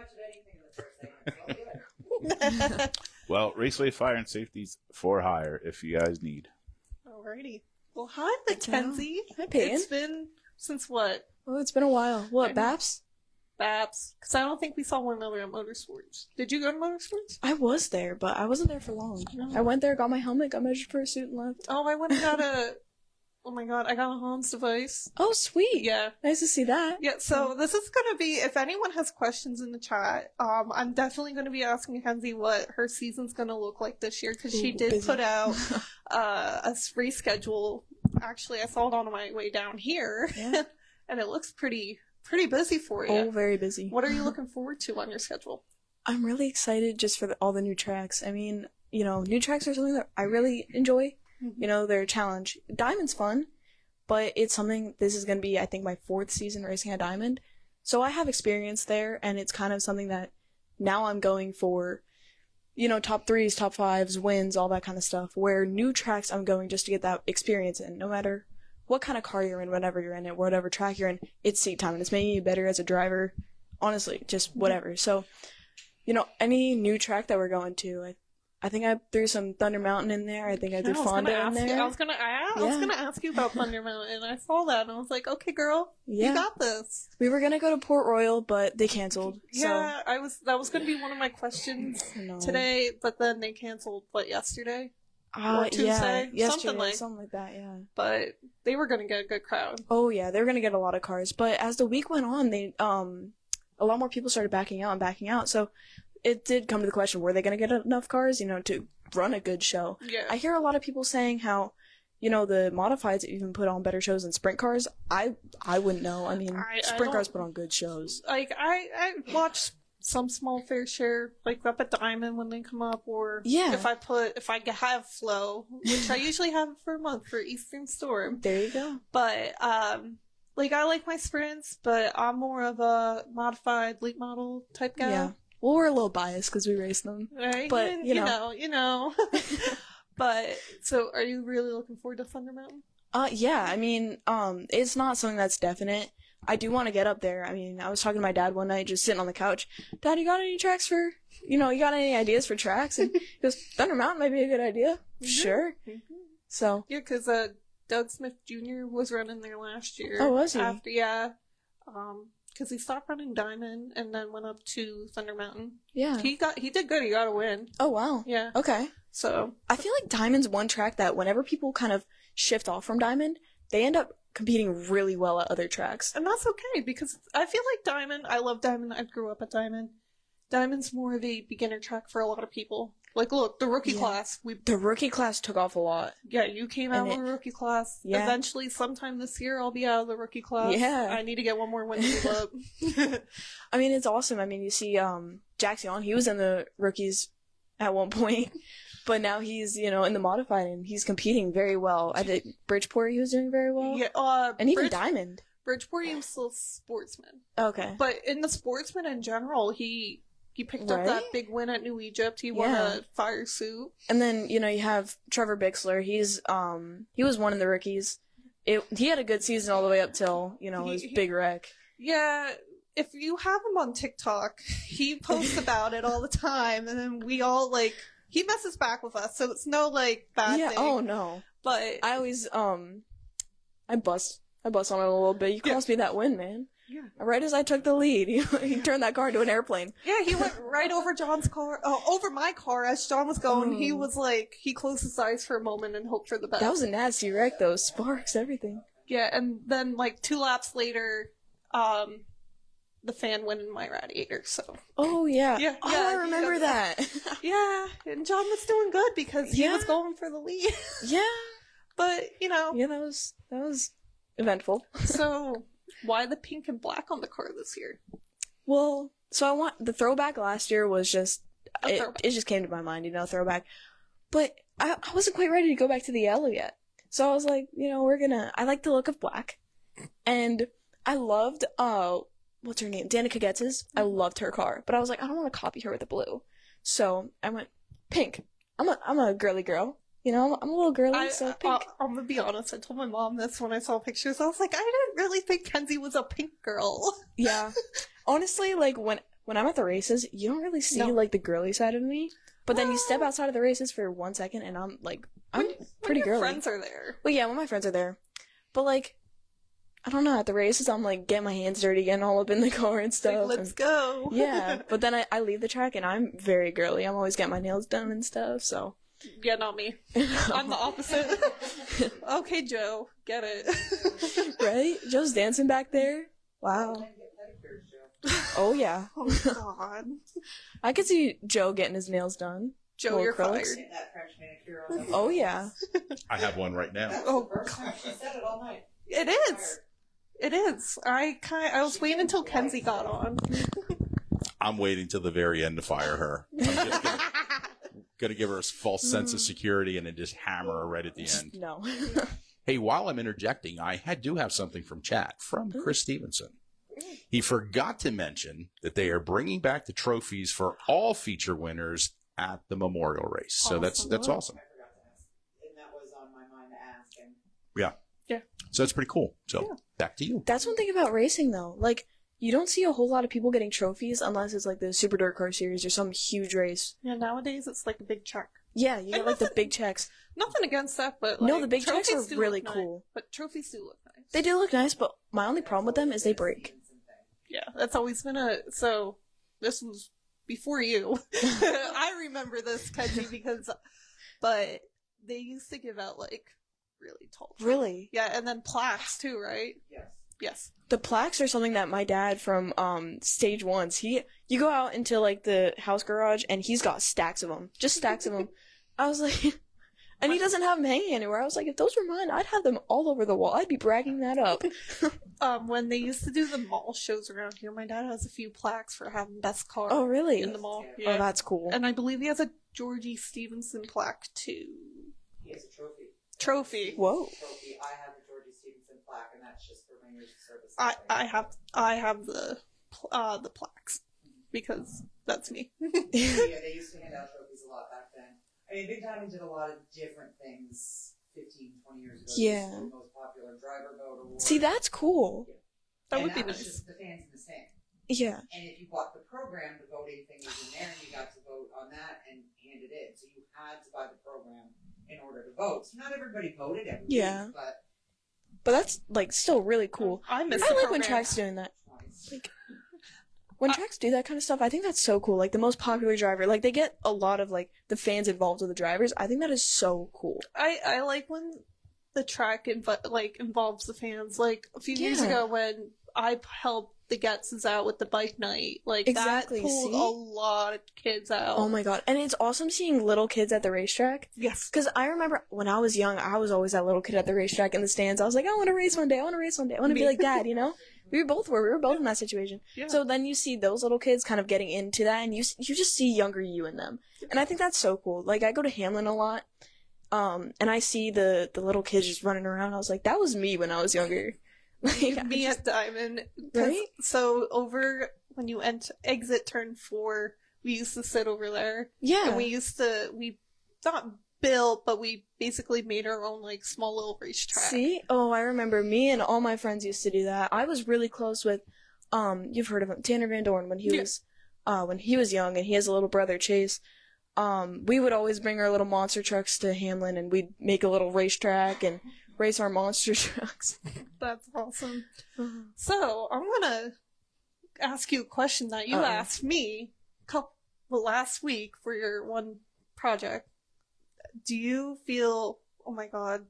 Well, Raceway Fire and Safety's for hire if you guys need. Alrighty. Well, hi, McKenzi. Hi, Payton. It's been since what? Oh, it's been a while. What, Baps? Babs? Because I don't think we saw one another at Motorsports. Did you go to Motorsports? I was there, but I wasn't there for long. No. I went there, got my helmet, got measured for a suit, and left. Oh, I went and got oh my god, I got a Hans device. Oh, sweet. Yeah. Nice to see that. Yeah, so this is going to be, if anyone has questions in the chat, I'm definitely going to be asking Mackenzie what her season's going to look like this year, because she Ooh, did busy. put out a race schedule. Actually, I saw it on my way down here, Yeah. and it looks pretty busy for you. Oh, very busy. What are you looking forward to on your schedule? I'm really excited just for all the new tracks. I mean, you know, new tracks are something that I really enjoy. You know, they're a challenge. Diamond's fun, but it's something, this is going to be, I think, my 4th season racing at Diamond. So I have experience there, and it's kind of something that now I'm going for, you know, top 3s, top 5s, wins, all that kind of stuff. Where new tracks, I'm going just to get that experience in. No matter what kind of car you're in, whenever you're in it, whatever track you're in, it's seat time, and it's making you better as a driver. Honestly, just whatever. So, you know, any new track that we're going to, I think I threw some Thunder Mountain in there. I think I threw Fonda in there. I was gonna ask you about Thunder Mountain. I saw that and I was like, okay, girl, Yeah. you got this. We were gonna go to Port Royal, but they canceled. Yeah, that was gonna be one of my questions No. today, but then they canceled yesterday. So, or Tuesday, yeah, yesterday, something like- that. Yeah. But they were gonna get a good crowd. Oh yeah, they were gonna get a lot of cars, but as the week went on, they a lot more people started backing out. So it did come to the question: were they gonna get enough cars, you know, to run a good show? Yeah. I hear a lot of people saying how, you know, the modifieds even put on better shows than sprint cars. I wouldn't know. I mean, I sprint cars don't- put on good shows. Like I watch some small fair share, like up at Diamond when they come up, or Yeah. if I have Flow, which I usually have for a month for Eastern Storm. There you go. But Like, I like my sprints, but I'm more of a modified late model type guy. Yeah. Well, we're a little biased because we race them. Right? But, you know. But, so are you really looking forward to Thunder Mountain? Yeah, I mean, it's not something that's definite. I do want to get up there. I mean, I was talking to my dad one night, just sitting on the couch. Dad, you got any tracks for, you got any ideas for tracks? And he goes, Thunder Mountain might be a good idea. Mm-hmm. Sure. Mm-hmm. So. Yeah, because Doug Smith Jr. was running there last year. Oh, was he? Because he stopped running Diamond and then went up to Thunder Mountain. Yeah. He did good. He got a win. Oh, wow. Yeah. Okay. So. I feel like Diamond's one track that whenever people kind of shift off from Diamond, they end up competing really well at other tracks. And that's okay, because I feel like Diamond, I love Diamond, I grew up at Diamond. Diamond's more of a beginner track for a lot of people. Like, look, the rookie class. The rookie class took off a lot. Yeah, you came out with a rookie class. Yeah. Eventually, sometime this year, I'll be out of the rookie class. Yeah. I need to get one more win to up. I mean, it's awesome. I mean, you see Jackson, he was in the rookies at one point. But now he's, in the modified, and he's competing very well. I think Bridgeport, he was doing very well. Yeah, and even Diamond. Bridgeport, he was still sportsman. Okay. But in the sportsman in general, he picked up that big win at New Egypt. He won a fire suit. And then, you have Trevor Bixler. He was one of the rookies. He had a good season all the way up till, his big wreck. Yeah. If you have him on TikTok, he posts about it all the time, and then we all, he messes back with us, so it's no, bad thing. Oh, no. But I always, I bust on it a little bit. You cost me that win, man. Yeah. Right as I took the lead, he turned that car into an airplane. Yeah, he went right over John's car, over my car as John was going. He was he closed his eyes for a moment and hoped for the best. That was a nasty wreck, though. Sparks, everything. Yeah, and then, 2 laps later, the fan went in my radiator, so. Oh, yeah. Yeah, I remember that. Yeah, and John was doing good because he was going for the lead. Yeah. But, Yeah, that was eventful. So, why the pink and black on the car this year? Well, so the throwback last year was just, it just came to my mind, throwback. But I wasn't quite ready to go back to the yellow yet. So I was like, I like the look of black. And I loved, what's her name? Danica Getz's. I loved her car, but I was like, I don't want to copy her with the blue. So I went pink. I'm a girly girl. I'm a little girly, so pink. I'm gonna be honest. I told my mom this when I saw pictures. I was like, I didn't really think Kenzie was a pink girl. Yeah. Honestly, when I'm at the races, you don't really see the girly side of me. But then you step outside of the races for 1 second, and I'm pretty girly. When friends are there. Well, yeah, when my friends are there. But I don't know, at the races, I'm getting my hands dirty, getting all up in the car and stuff. Let's go. Yeah, but then I leave the track and I'm very girly. I'm always getting my nails done and stuff, so. Yeah, not me. I'm the opposite. Okay, Joe, get it. Right? Joe's dancing back there. Wow. Oh, yeah. Oh, God. I could see Joe getting his nails done. Joe, you're fired. Oh, yeah. I have one right now. Oh, God. She said it all night. It is. It is. I was waiting until Kenzie got on. I'm waiting till the very end to fire her. I'm just gonna give her a false sense of security and then just hammer her right at the end. No. Hey, while I'm interjecting, I do have something from chat from Chris Stevenson. He forgot to mention that they are bringing back the trophies for all feature winners at the memorial race. So that's awesome. I forgot to ask, and that was on my mind to ask. And Yeah. Yeah. So that's pretty cool. So back to you. That's one thing about racing, though. You don't see a whole lot of people getting trophies unless it's the Super Dirt Car Series or some huge race. Yeah, nowadays it's a big check. Yeah, you get the big checks. Nothing against that, but no, the big checks trophies are do really look cool. Nice. But trophies do look nice. They do look nice, but my only problem with them is they break. Yeah, that's always been so this was before you. I remember this, Kenji, but they used to give out really tall trophies. Really? Yeah, and then plaques too, right? yes. Yes. The plaques are something that my dad from stage ones, you go out into the house garage and he's got stacks of them, just stacks of them. I was like, and he doesn't have them hanging anywhere. I was like, if those were mine, I'd have them all over the wall. I'd be bragging that up. When they used to do the mall shows around here, my dad has a few plaques for having best car. Oh, really? In the mall. Oh, Yeah. that's cool. And I believe he has a Georgie Stevenson plaque too. He has a trophy. Trophy. Whoa. Trophy. I have a Georgie Stevenson plaque, and that's just for me. 20 years of service. I have the plaques because that's me. Yeah, they used to hand out trophies a lot back then. I mean, Big Diamond did a lot of different things 15, 20 years ago. Yeah. The most popular driver vote award. See, that's cool. That and would be was nice. just the fans in the stand. Yeah. And if you bought the program, the voting thing was in there, and you got to vote on that and hand it in. So you had to buy the program in order to vote. So not everybody voted every week, But that's like still really cool. I miss I the like when program. tracks doing that. Like when tracks do that kind of stuff, I think that's so cool. Like the most popular driver, like they get a lot of like the fans involved with the drivers. I think that is so cool. I like when the track involves the fans. Like a few years ago when I helped the Getzes out with the bike night, like Exactly, that pulled see? a lot of kids out. Oh my god. And it's awesome seeing little kids at the racetrack. Yes. Because I remember when I was young, I was always that little kid at the racetrack in the stands. I was like, I want to race one day. I want to race one day. I want to be like Dad, you know? We were both in that situation. Yeah. So then you see those little kids kind of getting into that, and you just see younger you in them. And I think that's so cool. Like, I go to Hamlin a lot, and I see the little kids just running around. I was like, that was me when I was younger. Like, Me at Diamond. Right? So over when you exit turn 4, we used to sit over there. Yeah. And we not built, but we basically made our own like small little racetrack. See? Oh, I remember me and all my friends used to do that. I was really close with, you've heard of him, Tanner Van Dorn when he was young, and he has a little brother, Chase. We would always bring our little monster trucks to Hamlin, and we'd make a little racetrack and race our monster trucks. That's awesome. So I'm gonna ask you a question that you asked me last week for your one project. Do you feel, oh my god,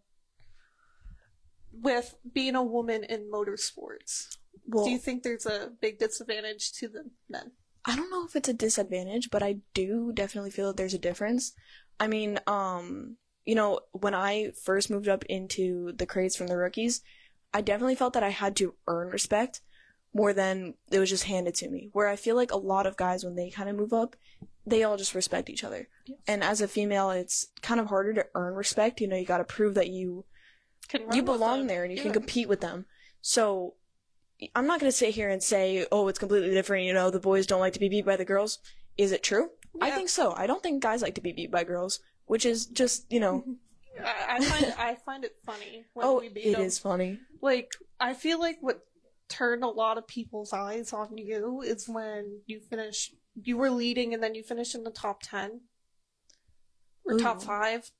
with being a woman in motorsports, Well, do you think there's a big disadvantage to the men? I don't know if it's a disadvantage, but I do definitely feel that there's a difference. I mean, you know, when I first moved up into the crates from the rookies, I definitely felt that I had to earn respect more than it was just handed to me. Where I feel like a lot of guys, when they kind of move up, they all just respect each other. Yes. And as a female, it's kind of harder to earn respect. You know, you got to prove that you belong there and you can compete with them. So I'm not going to sit here and say, oh, it's completely different. You know, the boys don't like to be beat by the girls. Is it true? Yeah. I think so. I don't think guys like to be beat by girls, which is just, you know. I find it funny when we beat them. It is funny. Like, I feel like what turned a lot of people's eyes on you is when you were leading and then you finished in the top 10 or top 5.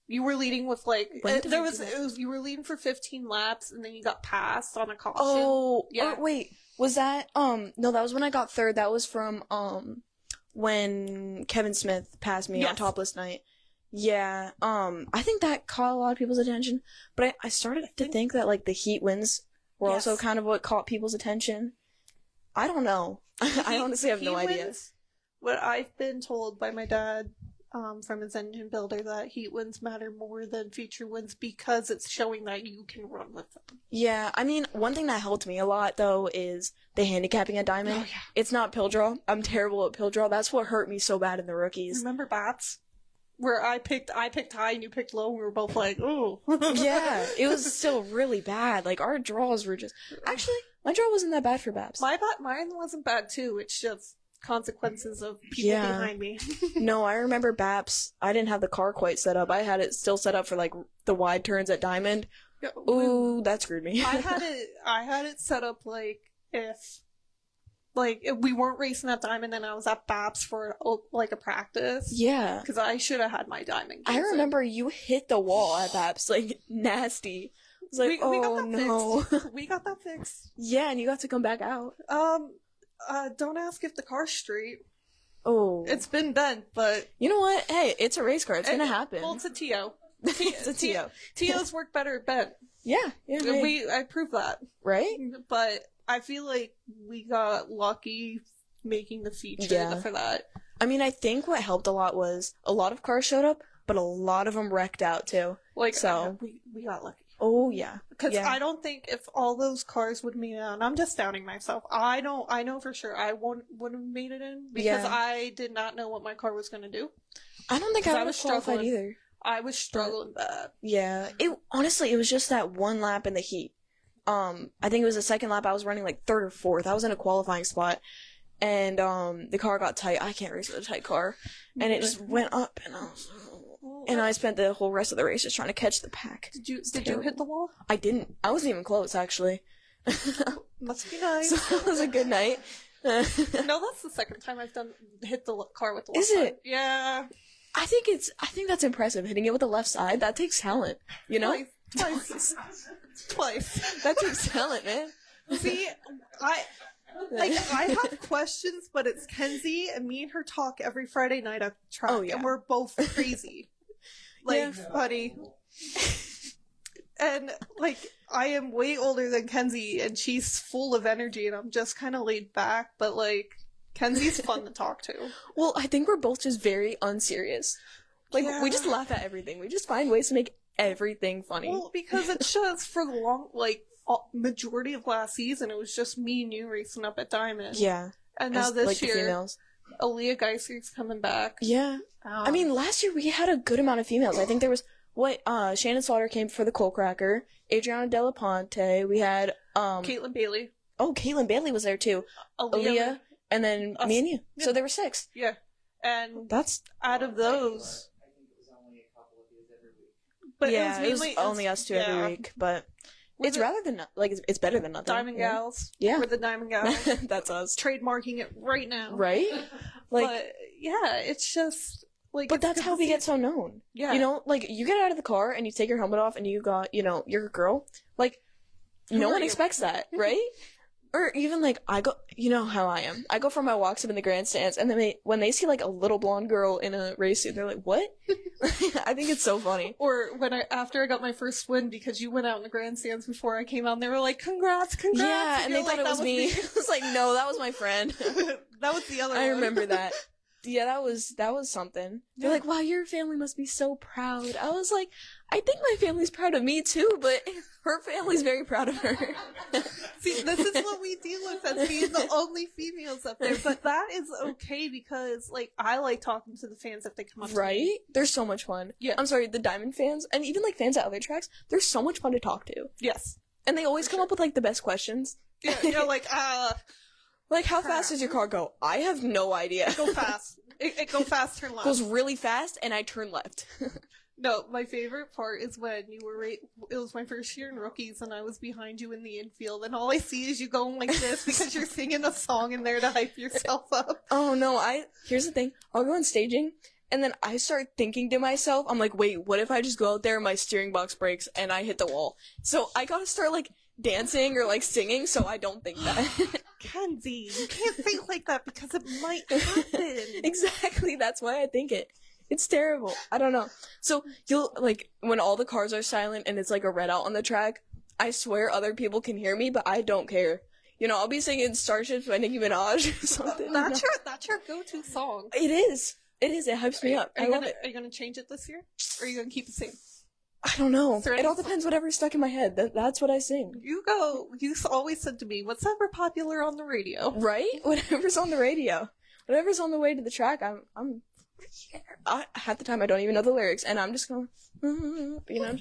You were leading with like you were leading for 15 laps and then you got passed on a caution. Oh, yeah. Wait, was that no, that was when I got third. That was from when Kevin Smith passed me on topless night. Yeah, I think that caught a lot of people's attention, but I started to think that like the heat wins were also kind of what caught people's attention. I don't know. I honestly have no idea. What I've been told by my dad from his engine builder, that heat wins matter more than feature wins because it's showing that you can run with them. Yeah, I mean, one thing that helped me a lot, though, is the handicapping at Diamond. Oh, yeah. It's not pill draw. I'm terrible at pill draw. That's what hurt me so bad in the rookies. Remember bats? Where I picked high and you picked low, and we were both like, ooh. Yeah, it was still really bad. Like, our draws were just... Actually, my draw wasn't that bad for Babs. Mine wasn't bad, too. It's just consequences of people behind me. No, I remember Babs. I didn't have the car quite set up. I had it still set up for, like, the wide turns at Diamond. Ooh, that screwed me. I had it set up, like, if we weren't racing at Diamond and I was at Babs for, like, a practice. Yeah. Because I should have had my Diamond. I remember you hit the wall at Babs, like, nasty. I was like, we got that no. Fixed. We got that fixed. Yeah, and you got to come back out. Don't ask if the car's straight. Oh. It's been bent, but... You know what? Hey, it's a race car. It's gonna happen. Well, it's a TO. It's a TO. TOs work better at bent. Yeah. Hey. I proved that. Right? But I feel like we got lucky making the feature for that. I mean, I think what helped a lot was a lot of cars showed up, but a lot of them wrecked out too. Like, so we got lucky. Oh yeah, because I don't think if all those cars would be on, I'm just doubting myself. I know for sure I wouldn't have made it in because I did not know what my car was going to do. I don't think I would have qualified either. I was struggling bad. Yeah, it was just that one lap in the heat. I think it was the second lap. I was running like third or fourth. I was in a qualifying spot, and the car got tight. I can't race with a tight car, and it just went up, and I spent the whole rest of the race just trying to catch the pack. Did you hit the wall? I didn't. I wasn't even close, actually. Must be nice. So it was a good night. No, that's the second time I've hit the car with the left Is it? side. Yeah. I think that's impressive. Hitting it with the left side, that takes talent. You know? Twice. That takes talent, man. See, I have questions, but it's Kenzie and me and her talk every Friday night at the track, and we're both crazy. Buddy. And, I am way older than Kenzie, and she's full of energy, and I'm just kind of laid back, but, Kenzie's fun to talk to. Well, I think we're both just very unserious. We just laugh at everything. We just find ways to make everything funny. Well, because it's just for the majority of last season, it was just me and you racing up at Diamond. Yeah. And now this the year, females. Aaliyah Geiser's coming back. Yeah. I mean, last year we had a good amount of females. I think there was, Shannon Slaughter came for the Coal Cracker, Adriana Della Ponte, we had, Caitlin Bailey. Oh, Caitlin Bailey was there too. Aaliyah, and then me and you. Yeah. So there were 6. Yeah. And that's out of those. But it was only us 2 every week, but it's rather than it's better than nothing. Diamond Gals. Yeah. We're the Diamond Gals. That's us. Trademarking it right now. Right? But yeah, it's just but that's how we get so known. Yeah. You know, you get out of the car and you take your helmet off and you got, you're a girl. No one expects that, right? Or even I go, you know how I am. I go for my walks up in the grandstands, and then when they see a little blonde girl in a race suit, they're like, "What?" I think it's so funny. Or after I got my first win, because you went out in the grandstands before I came out, and they were like, "Congrats!" Yeah, and they thought it was me. I was like, "No, that was my friend." That was the other. I remember that. Yeah, that was something. They're like, "Wow, your family must be so proud." I was like, "I think my family's proud of me too, but her family's very proud of her." See, this is what we deal with as being the only females up there, but that is okay because, I like talking to the fans if they come up to me. Right? They're so much fun. Yeah. I'm sorry, the Diamond fans, and even, fans at other tracks, they're so much fun to talk to. Yes. And they always come up with, the best questions. Yeah, how fast does your car go? I have no idea. Go fast. It go fast, turn left. Goes really fast, and I turn left. No, my favorite part is when you were it was my first year in rookies, and I was behind you in the infield, and all I see is you going like this because you're singing a song in there to hype yourself up. Oh, no, here's the thing. I'll go on staging, and then I start thinking to myself, I'm like, wait, what if I just go out there and my steering box breaks, and I hit the wall? So I gotta start, dancing or, singing, so I don't think that. Kenzie, you can't think like that because it might happen. Exactly, that's why I think it. It's terrible. I don't know. So, you'll, when all the cars are silent and it's, a red out on the track, I swear other people can hear me, but I don't care. I'll be singing Starships by Nicki Minaj or something. That's your go-to song. It is. It is. It hypes me up. I love it. Are you gonna change it this year? Or are you gonna keep it the same? I don't know. It all depends whatever's stuck in my head. That's what I sing. You always said to me, what's ever popular on the radio? Right? Whatever's on the radio. Whatever's on the way to the track, I'm half the time I don't even know the lyrics, and I'm just going, you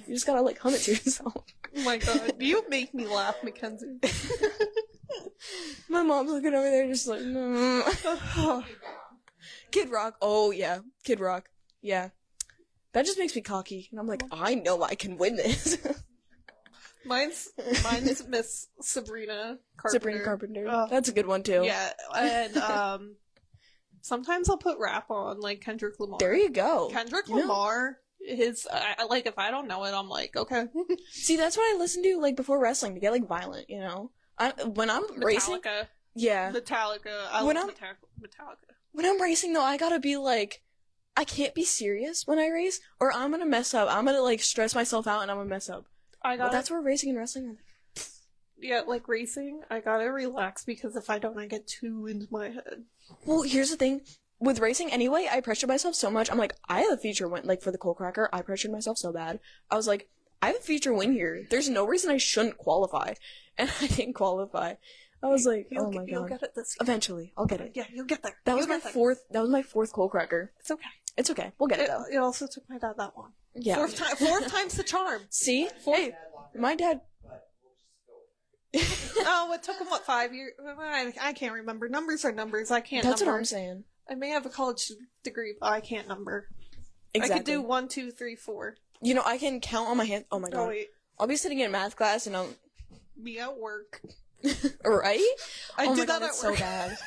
just gotta hum it to yourself. Oh my god, you make me laugh, McKenzi. My mom's looking over there just Kid Rock. Oh yeah, Kid Rock. Yeah. That just makes me cocky, and I'm like, I know I can win this. Mine's Miss Sabrina Carpenter. Sabrina Carpenter. That's a good one too. Yeah, and sometimes I'll put rap on, Kendrick Lamar. There you go. Kendrick Lamar, if I don't know it, I'm like, okay. See, that's what I listen to, before wrestling, to get, violent, when I'm racing. Yeah. Metallica. I love Metallica. When I'm racing, though, I gotta be, I can't be serious when I race, or I'm gonna mess up. I'm gonna, stress myself out, and I'm gonna mess up. That's where racing and wrestling are. Yeah, racing, I gotta relax, because if I don't, I get too into my head. Well, here's the thing. With racing anyway, I pressure myself so much. I'm like, I have a feature win. For the Coal Cracker, I pressured myself so bad. I was like, I have a feature win here. There's no reason I shouldn't qualify. And I didn't qualify. I was like, oh my god. You'll get it this year. Eventually, I'll get it. Yeah, you'll get there. That was my fourth Coal Cracker. It's okay. It's okay. We'll get it though. It also took my dad that long. Yeah. Fourth time's the charm. See? Hey, my dad. Oh, it took him, what, 5 years? I can't remember. Numbers are numbers. I can't That's number. what I'm saying. I may have a college degree, but I can't number. Exactly. I could do 1, 2, 3, 4. You know, I can count on my hand. Oh my Oh, god. wait. I'll be sitting in math class and I'm Me at work. right. I Oh do my that god, at it's work. so bad.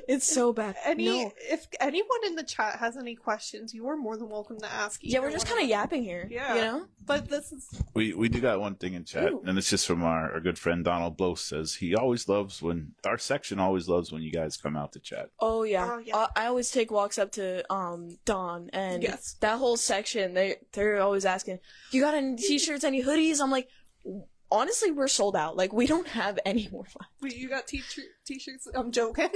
It's so bad. No. If anyone in the chat has any questions, you are more than welcome to ask. Yeah, either we're just one kind of us. yapping here. Yeah. You know? But this is We do got one thing in chat, Ooh. and it's just from our good friend Donald Blow says he always loves when our section always loves when you guys come out to chat. Oh yeah. Oh, yeah. I always take walks up to Dawn and Yes. that whole section. They're always asking, "You got any t-shirts, any hoodies?" I'm like, honestly, we're sold out. Like we don't have any more left. Wait, you got t-shirts? I'm joking.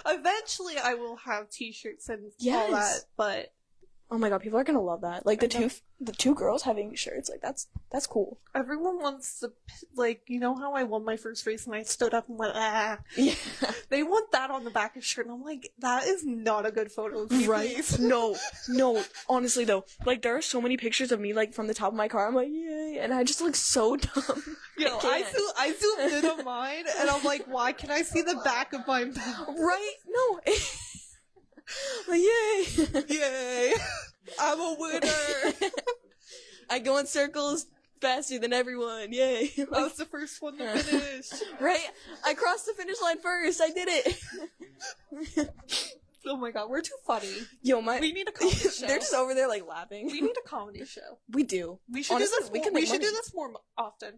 Eventually, I will have t-shirts and all Yes. that, but Oh my god, people are gonna love that. Like I know. the two girls having shirts, like that's cool. everyone wants to, like, you know how I won my first race and I stood up and went, ah. Yeah. They want that on the back of the shirt, and I'm like, that is not a good photo of me, Right? please. No. Honestly though, like there are so many pictures of me like from the top of my car. I'm like, yay, and I just look so dumb. Yo, can't. I zoomed in on mine, and I'm like, why can I see the back of my mouth? Right? No. Like, yay. Yay! I'm a winner! I go in circles faster than everyone. Yay. I was the first one to finish. Right? I crossed the finish line first. I did it. Oh my god, we're too funny. Yo, We need a comedy show. They're just over there like laughing. We need a comedy show. We do. We should Honestly, do this. we can We make should do money. this more often.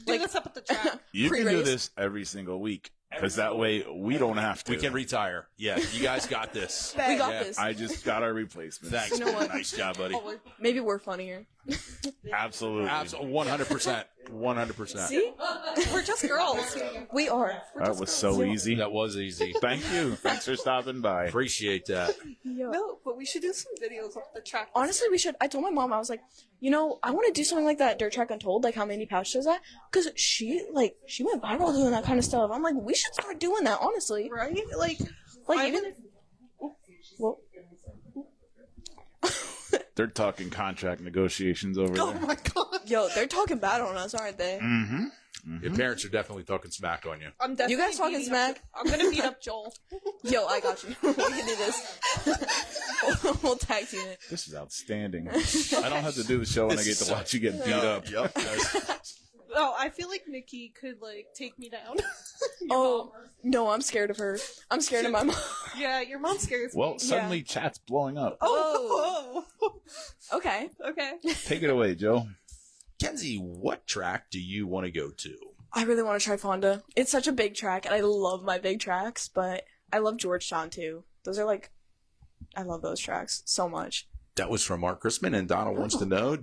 Do Like- this up at the track. You can do Pre-race. this every single week because that way we don't have to. We can retire. Yeah, you guys got this. We got Yeah. this. I just got our replacement. Thanks. You know what? Nice job, buddy. Oh, Maybe we're funnier. Absolutely. 100%. 100%. See? we're just girls. We are. That was so easy. That was easy. Thank you. Thanks for stopping by. Appreciate that. Yo. No, but we should do some videos off the track. Honestly, we should. I told my mom, I was like, you know, I want to do something like that Dirt Track Untold, like how Mandy Pouch does that. Because she went viral doing that kind of stuff. I'm like, we should start doing that, honestly. right? Like Like, I even would- if. Well. They're talking contract negotiations over Oh there. my god! Yo, they're talking bad on us, aren't they? Mm-hmm. Your parents are definitely talking smack on you. I'm definitely You guys talking beating smack? up- I'm gonna beat up Joel. Yo, I got you. We can do this. We'll tag team it. This is outstanding. I don't have to do the show and I get to watch you get beat up. Yep. Oh, I feel like Nikki could like take me down. Your Oh, mom. no, I'm scared of her. I'm scared of my mom. Yeah, your mom scares me. Well, suddenly chat's blowing up. Oh, Okay. okay. Take it away, Joe. Kenzie, what track do you want to go to? I really want to try Fonda. It's such a big track, and I love my big tracks, but I love Georgetown too. Those are like, I love those tracks so much. That was from Mark Chrisman, and Donna wants to know,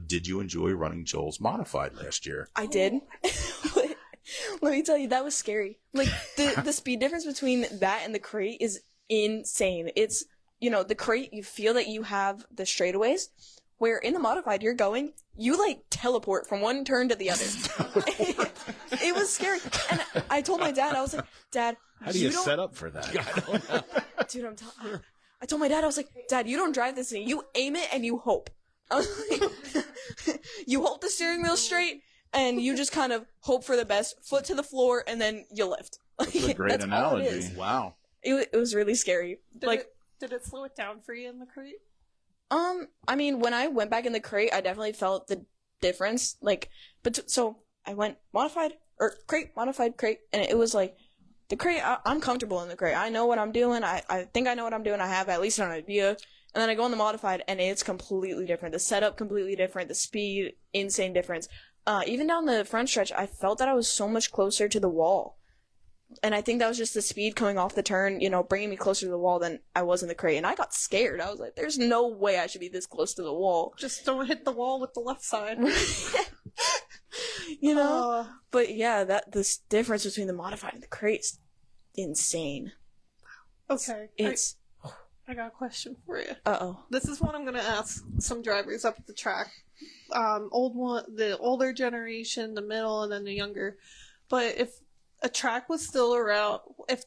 did you enjoy running Joel's Modified last year? I did. Let me tell you, that was scary. Like, the speed difference between that and the crate is insane. It's, you know, the crate, you feel that you have the straightaways, where in the Modified, you like teleport from one turn to the other. It was scary. And I told my dad, I was like, Dad, How do you don't- set up for that? Dude, I told my dad, I was like, Dad, you don't drive this thing. You aim it and you hope. I was like, you hold the steering wheel straight and you just kind of hope for the best, foot to the floor, and then you lift. That's a great That's all it analogy. is. Wow. It was really scary. Did it slow it down for you in the crate? I mean, when I went back in the crate, I definitely felt the difference. Like, so I went modified, crate, and it was like, the crate, I'm comfortable in the crate. I know what I'm doing. I think I know what I'm doing. I have at least an idea. And then I go in the modified, and it's completely different. The setup, completely different. The speed, insane difference. Even down the front stretch, I felt that I was so much closer to the wall. And I think that was just the speed coming off the turn, you know, bringing me closer to the wall than I was in the crate. And I got scared. I was like, there's no way I should be this close to the wall. Just don't hit the wall with the left side. You know? But yeah, this difference between the modified and the crate is insane. Okay. It's... I got a question for you. Uh-oh. This is what I'm gonna ask some drivers up at the track. The older generation, the middle, and then the younger. But if a track was still around, if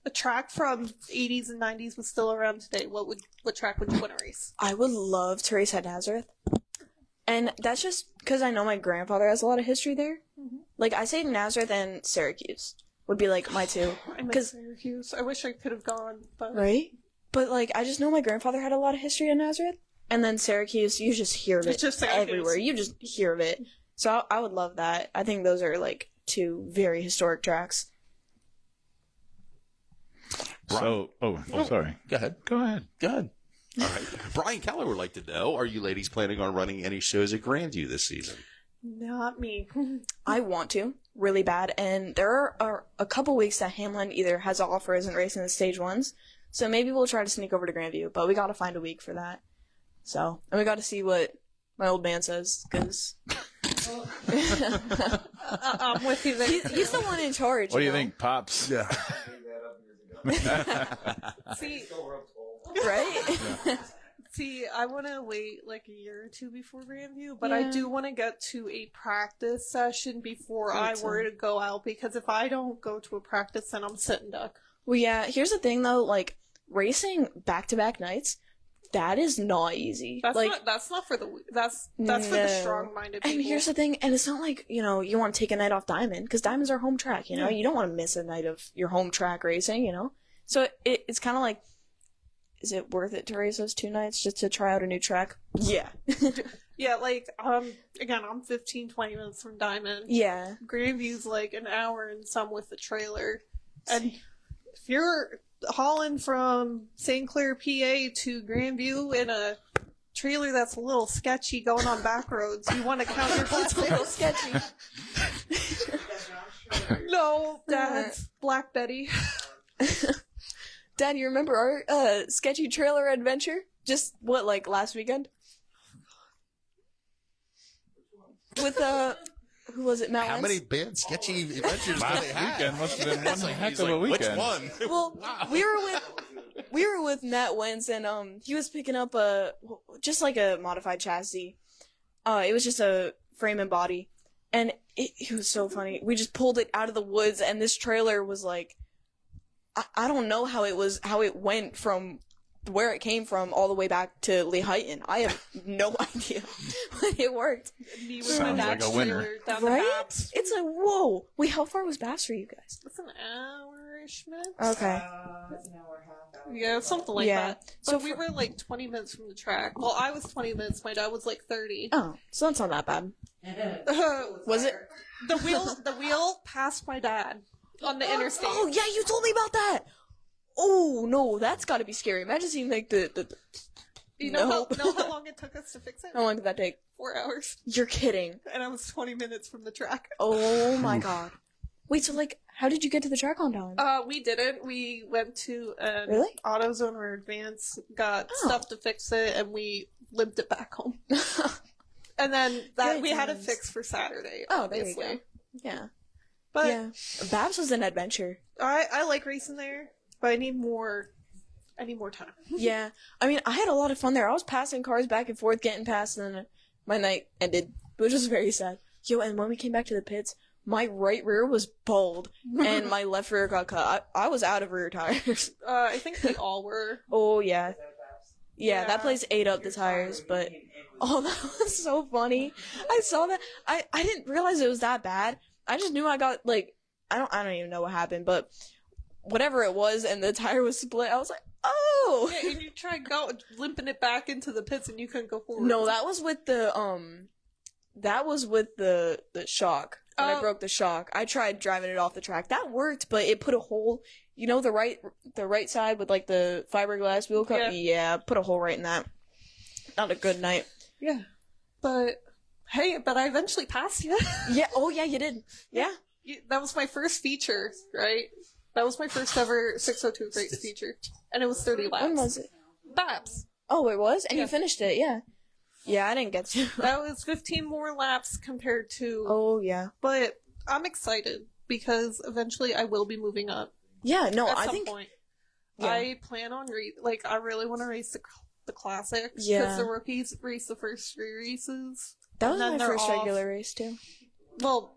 a track from 80s and 90s was still around today, what track would you want to race? I would love to race at Nazareth. And that's just because I know my grandfather has a lot of history there. Mhm. Like, I say Nazareth and Syracuse would be, like, my two. I miss 'Cause- Syracuse. I wish I could have gone, but Right? But, like, I just know my grandfather had a lot of history in Nazareth. And then Syracuse, you just hear of it It's just Syracuse. everywhere. You just hear of it. So I would love that. I think those are, like, two very historic tracks. So, sorry. Go ahead. Go ahead. Go ahead. All right. Brian Keller would like to know, are you ladies planning on running any shows at Grandview this season? not me. I want to, really bad. And there are a couple weeks that Hamlin either has off or isn't racing the stage ones. So maybe we'll try to sneak over to Grandview, but we gotta find a week for that. So, and we gotta see what my old man says, because I'm with you there. he's the one in charge. What do you know? think, Pops? Yeah. See, Right? see, I want to wait like a year or two before Grandview, but Yeah. I do want to get to a practice session before I were to go out, because if I don't go to a practice, then I'm sitting duck. Well, yeah, here's the thing though, like, racing back-to-back nights, that is not easy. That's not for the that's for the No. strong-minded people. And here's the thing, and it's not like, you want to take a night off Diamond, because Diamond's our home track, Yeah. You don't want to miss a night of your home track racing, So it's kind of like, is it worth it to race those 2 nights just to try out a new track? Yeah. Yeah, like, again, I'm 15, 20 minutes from Diamond. Yeah. Grandview's like an hour and some with the trailer. And if you're hauling from St. Clair, PA to Grandview in a trailer that's a little sketchy going on back roads, you want to count your It's a little sketchy. No, that's Black Betty. Dad, you remember our sketchy trailer adventure? Just, last weekend? With, who was it, Matt How Wentz? many bad sketchy adventures do Last they have? weekend must have been one heck He's of a like, weekend. which one? Well, Wow. we were with Matt Wentz, and he was picking up just like a modified chassis. It was just a frame and body, and it was so funny. We just pulled it out of the woods, and this trailer was like, I don't know how it went from where it came from all the way back to Lehighton. I have no idea, but it worked. Me with Sounds my like dad's a winner. trailer down the Right? Baps. It's like, whoa. Wait, how far was Bass for you guys? It's an hour-ish minutes. Okay. Yeah, something like Yeah. that. So But we were like 20 minutes from the track. Well, I was 20 minutes. My dad was like 30. Oh, so that's not that bad. Was it? The wheel passed my dad on the interstate. Oh, yeah, you told me about that. Oh, no, that's gotta be scary. Imagine seeing, like, the You know, No. know how long it took us to fix it? How long did that take? 4 hours. You're kidding. And I was 20 minutes from the track. Oh, my God. Wait, so, like, how did you get to the track on time? We didn't. We went to an Really? AutoZone or Advance, got Oh. stuff to fix it, and we limped it back home. And then that Good we had it times. fixed for Saturday, Oh, there you obviously. go. Yeah. But Yeah. Babs was an adventure. I like racing there, but I need more time. Yeah. I mean, I had a lot of fun there. I was passing cars back and forth, getting past, and then my night ended, which was very sad. Yo, and when we came back to the pits, my right rear was bald, and my left rear got cut. I was out of rear tires. I think we all were. Oh, yeah. Yeah, that Yeah. place ate up the tires, but... Oh, that was so funny. I saw that. I didn't realize it was that bad. I just knew I got, like... I don't even know what happened, but... Whatever it was, and the tire was split, I was like, oh! Yeah, and you tried limping it back into the pits, and you couldn't go forward. No, that was with the, shock. When I Oh. broke the shock. I tried driving it off the track. That worked, but it put a hole, the right side with, like, the fiberglass wheel cup? Yeah, put a hole right in that. Not a good night. Yeah. But, hey, I eventually passed you. Yeah, oh yeah, you did. Yeah. That was my first feature, right? That was my first ever 602 race feature. And it was 30 laps. When was it? Baps. Oh, it was? And Yeah. you finished it, yeah. Yeah, I didn't get to. That was 15 more laps compared to... Oh, yeah. But I'm excited because eventually I will be moving up Yeah, no, at I some think... point. Yeah. I plan on... I really want to race the classics. Yeah. Because the rookies race the first 3 races. That was and then my they're first off. regular race, too. Well,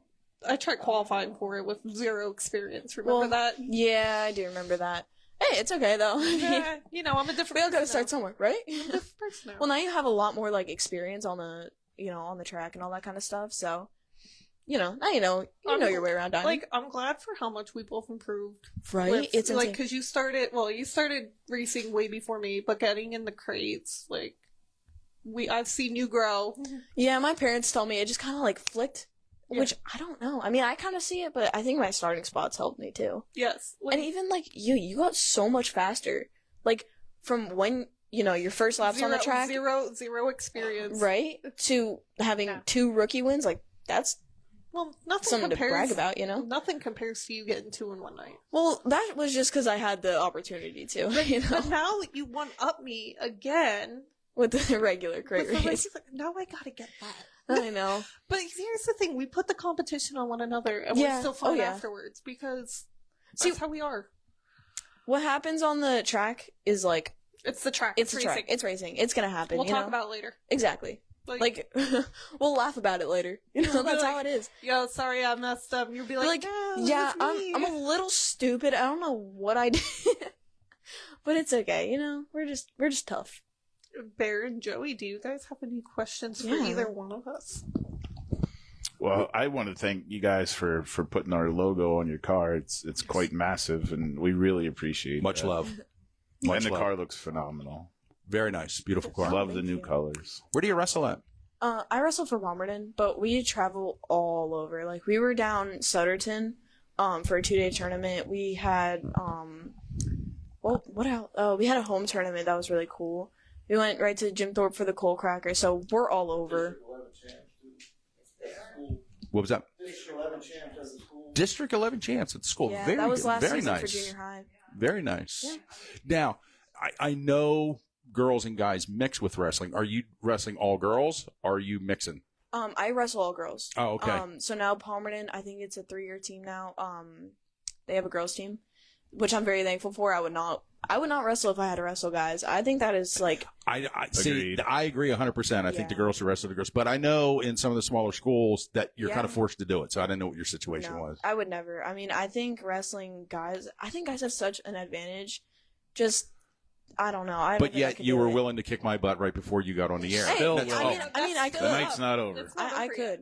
I tried qualifying for it with 0 experience. Remember that? Yeah, I do remember that. Hey, it's okay, though. Yeah, I'm a different We all gotta person start now. somewhere, right? I'm a different person now. Well, now you have a lot more, like, experience on the, on the track and all that kind of stuff. So, now you know your way around Diamond. Like, I'm glad for how much we both improved. Right? It's like, insane. because you started racing way before me, but getting in the crates, like, I've seen you grow. Yeah, my parents tell me it just kind of like flicked, which I don't know. I mean, I kind of see it, but I think my starting spots helped me too. Yes. Like, And even like you got so much faster. Like from when, your first laps on the track. Zero experience. Right? To having 2 rookie wins, like that's nothing something compares, to brag about, Nothing compares to you getting 2 in one night. Well, that was just because I had the opportunity to, But now you one up me again. With the regular crate With the race. like, now I gotta get that. I know. But here's the thing, we put the competition on one another, and Yeah. we're still fun Oh, yeah. afterwards, because that's how we are. What happens on the track is like... It's the track. It's the racing. track. It's racing. It's gonna happen, We'll talk about it later. Exactly. Like we'll laugh about it later. That's how it is. Yo, sorry I messed up. You'll be like, no, yeah, it's me. I'm a little stupid. I don't know what I did. But it's okay, we're just tough. Bear and Joey, do you guys have any questions for either one of us? Well, I want to thank you guys for putting our logo on your car. It's quite massive, and we really appreciate Much that. love. And the car looks phenomenal. Very nice. Beautiful car. Love the new colors. Where do you wrestle at? I wrestle for Palmerton, but we travel all over. Like, we were down Sutterton for a 2-day tournament. We had, what else? Oh, we had a home tournament that was really cool. We went right to Jim Thorpe for the coal cracker, so we're all over. What was that? District 11 champs at school. Yeah, Very that was good. last Very season nice. for junior high. Very nice. Yeah. Now, I know girls and guys mix with wrestling. Are you wrestling all girls? Or are you mixing? I wrestle all girls. Oh, okay. So now Palmerton, I think it's a 3-year team now. They have a girls team, which I'm very thankful for. I would not wrestle if I had to wrestle guys. I think that is like... I see. Agreed. I agree 100%. I think the girls should wrestle the girls. But I know in some of the smaller schools that you're kind of forced to do it. So I didn't know what your situation was. I would never. I mean, I think wrestling guys... I think guys have such an advantage. Just... I don't know. But yet you were willing to kick my butt right before you got on the air. Hey, That's all. I could. The night's not over. I could.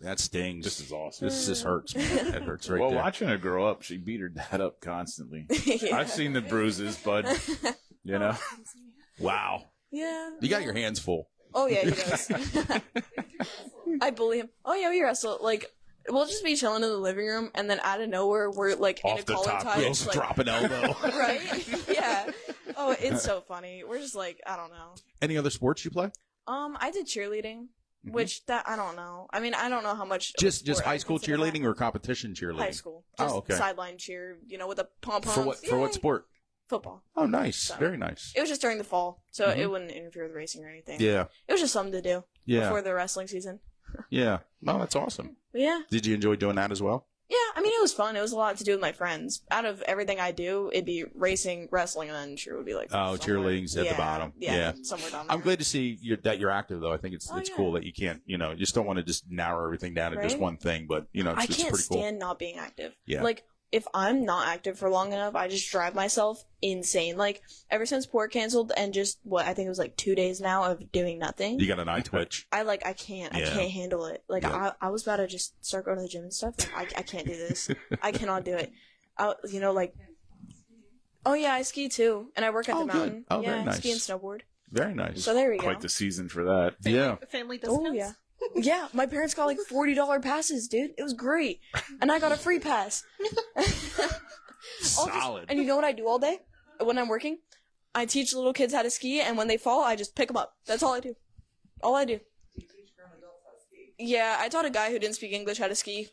That stings. This is awesome. This hurts. Man. That hurts right well, there. watching her grow up, she beat her dad up constantly. Yeah. I've seen the bruises, bud. Wow. Yeah. You got your hands full. Oh, yeah, he does. I bully him. Oh, yeah, we wrestle. Like, we'll just be chilling in the living room, and then out of nowhere, we're, like, Off in a the collar top tie. ropes, Like, drop an elbow. right? Yeah. Oh, it's so funny. We're just like, I don't know. Any other sports you play? I did cheerleading, which that, I don't know. I mean, I don't know how much. Just sport high I school consider cheerleading that. or competition cheerleading? High school. Just Oh, okay. sideline cheer, with the pom-poms. For what Yay. sport? Football. Oh, nice. So, Very nice. It was just during the fall, so it wouldn't interfere with racing or anything. Yeah. It was just something to do Yeah. before the wrestling season. Yeah. No, that's awesome. But yeah. Did you enjoy doing that as well? Yeah, I mean, it was fun. It was a lot to do with my friends. Out of everything I do, it'd be racing, wrestling, and then cheer would be like Oh, somewhere. cheerleading's at the bottom. Yeah. Somewhere down there. I'm glad to see that you're active, though. I think it's cool that you can't, you just don't want to just narrow everything down to just Right? one thing, but, I it's can't pretty cool. stand not being active. Yeah. Like, if I'm not active for long enough, I just drive myself insane. Like, ever since Port canceled and just, I think it was like 2 days now of doing nothing. You got an eye twitch. I can't handle it. Like, Yeah. I was about to just start going to the gym and stuff. Like, I can't do this. I cannot do it. Oh yeah, I ski too. And I work at the good. mountain. Oh, yeah, very nice. ski and snowboard. Very nice. So there we go. Quite the season for that. Yeah. Family discounts? Oh, yeah. Yeah, my parents got like $40 passes, dude. It was great. And I got a free pass. Solid. And you know what I do all day when I'm working? I teach little kids how to ski, and when they fall, I just pick them up. That's all I do. All I do. Yeah, I taught a guy who didn't speak English how to ski.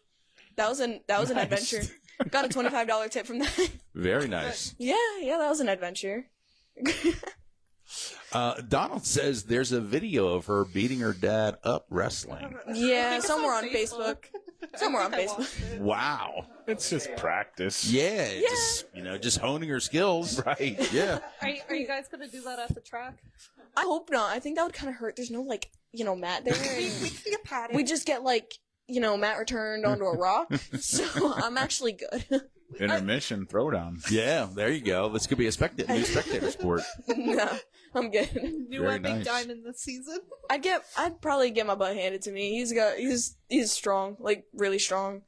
That was an Nice. adventure. Got a $25 tip from that. Very nice. Yeah, that was an adventure. Donald says there's a video of her beating her dad up wrestling. Yeah, It's somewhere on on Facebook. Somewhere on I Facebook. watched it. Wow. It's just practice. Yeah. Just honing her skills. Right. Yeah. Are you guys gonna do that at the track? I hope not. I think that would kind of hurt. There's no, mat there. We And can get padded. we just get, mat returned onto a rock. So I'm actually good. Intermission throwdown. Yeah, there you go. This could be a new spectator sport. No, I'm good. New Very at Big nice. Diamond this season. I'd probably get my butt handed to me. He's strong, like really strong.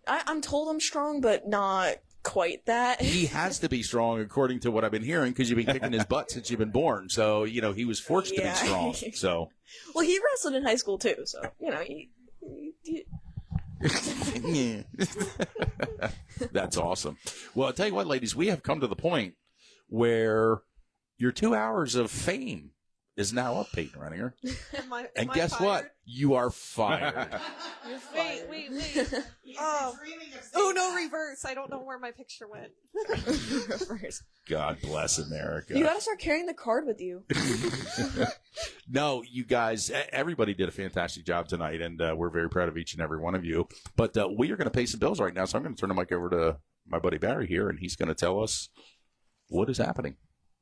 I'm told I'm strong, but not quite that. He has to be strong, according to what I've been hearing, because you've been kicking his butt since you've been born. So, he was forced to be Yeah. strong. So, Well, he wrestled in high school too, so he yeah. That's awesome. Well, I'll tell you what, ladies, we have come to the point where your 2 hours of fame is now up, Payton Renninger. And Am I guess fired? what? You are fired. Wait. Oh, no, reverse. I don't know where my picture went. First. God bless America. You gotta start carrying the card with you. No, you guys, everybody did a fantastic job tonight, and we're very proud of each and every one of you. But we are going to pay some bills right now, so I'm going to turn the mic over to my buddy Barry here, and he's going to tell us what is happening.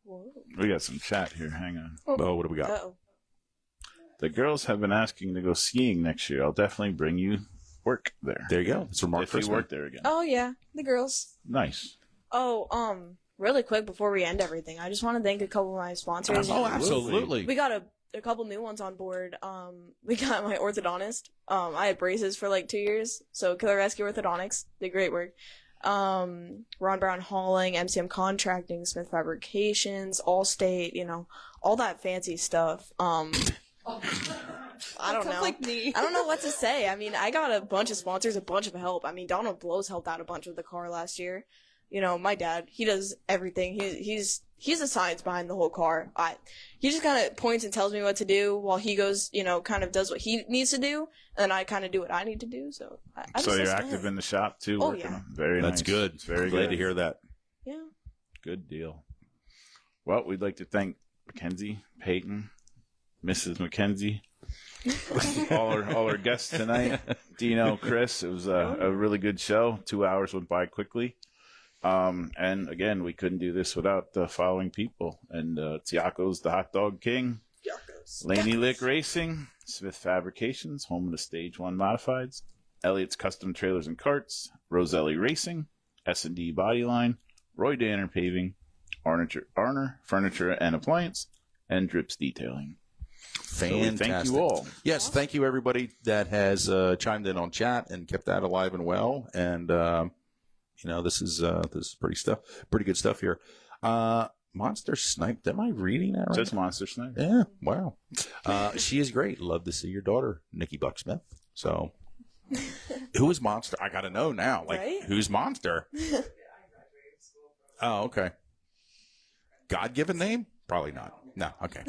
Whoa. We got some chat here. Hang on. Oh, what do we got? Uh-oh. The girls have been asking to go skiing next year. I'll definitely bring you work there. There you go. It's from Mark If you Christman. work there again. Oh yeah, the girls. Nice. Oh, really quick before we end everything, I just want to thank a couple of my sponsors. Oh, absolutely. We got a couple new ones on board. We got my orthodontist. I had braces for like 2 years, so Killer Rescue Orthodontics did great work. Ron Brown Hauling, MCM Contracting, Smith Fabrications, Allstate, all that fancy stuff. I don't Sounds know. like me. I don't know what to say. I mean, I got a bunch of sponsors, a bunch of help. I mean, Donald Blows helped out a bunch with the car last year. My dad, he does everything. He's the science behind the whole car. He just kind of points and tells me what to do while he goes, kind of does what he needs to do, and then I kind of do what I need to do. So I just So you're listen to active him. in the shop too? Oh, working yeah. on- Very nice. That's good. It's very Glad good. to hear that. Yeah. Good deal. Well, we'd like to thank McKenzi, Payton, Mrs. McKenzi, all our guests tonight, Dino, Chris. It was a really good show. 2 hours went by quickly. And again, we couldn't do this without the following people. And Tiako's the Hot Dog King, Laney Lick Racing, Smith Fabrications, home of the Stage 1 Modifieds, Elliott's Custom Trailers and Carts, Roselli Racing, S&D Bodyline, Roy Danner Paving, Arner Furniture and Appliance, and Drips Detailing. So we Fantastic. thank you all. Yes, thank you, everybody that has chimed in on chat and kept that alive and well. And, this is pretty good stuff here. Monster Snipe. Am I reading that right? Just Monster Snipe. Yeah, wow. She is great. Love to see your daughter, Nikki Bucksmith. So, who is Monster? I got to know now. Right? Who's Monster? Oh, okay. God-given name? Probably not. No, okay.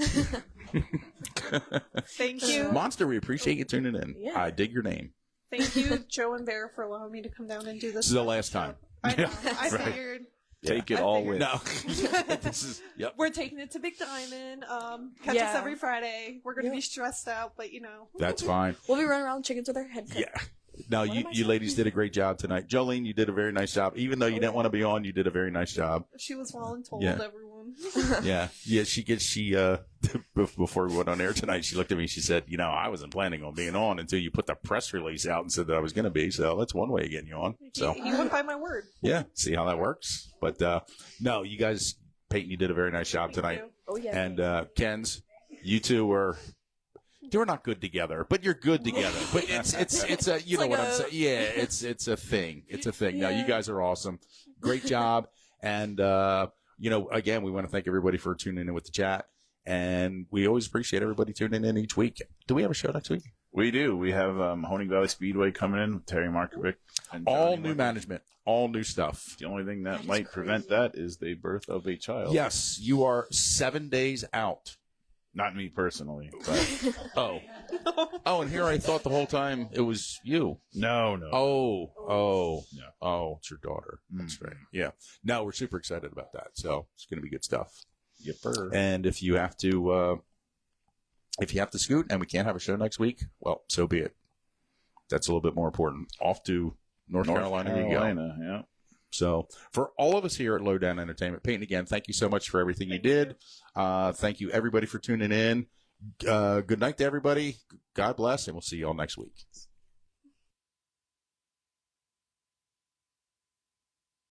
Thank you. Monster, we appreciate you tuning in. Yeah. I dig your name. Thank you, Joe and Bear, for allowing me to come down and do this. This is the last time. I know. I Right. figured. Take it I all figured. with. No. This is, yep. We're taking it to Big Diamond. Catch Yeah. us every Friday. We're going to Yeah. be stressed out, but That's fine. We'll be running around chickens with our head cut. Yeah. No, What am I you saying? ladies did a great job tonight. Jolene, you did a very nice job. Even though you didn't want to be on, you did a very nice job. She was voluntold, Yeah. everyone. Yeah. Before we went on air tonight, she looked at me, she said, I wasn't planning on being on until you put the press release out and said that I was going to be. So that's one way of getting you on. So He went by my word. yeah, see how that works. But no, you guys, Payton, you did a very nice job Thank tonight. you. Oh yeah. And Ken's, you two were not good together, but you're good together. But it's a you know like what I'm a- saying? Yeah, it's a thing. It's a thing. No, you Yeah. guys are awesome. Great job. And again, we want to thank everybody for tuning in with the chat. And we always appreciate everybody tuning in each week. Do we have a show next week? We do. We have Honing Valley Speedway coming in with Terry Markovic. And All Johnny new Markovic. management, all new stuff. The only thing that That is might prevent that is the birth of a child. Yes, you are 7 days out. Not me personally, but Oh, and here I thought the whole time it was you. no. Oh, No. oh, it's your daughter. That's Mm. right. Yeah. No, we're super excited about that. So it's going to be good stuff. Yipper. And if you have to scoot and we can't have a show next week, well, so be it. That's a little bit more important. Off to North Carolina you go. Yeah. So for all of us here at Lowdown Entertainment, Payton, again, thank you so much for everything you did. Thank you, everybody, for tuning in. Good night to everybody. God bless, and we'll see you all next week.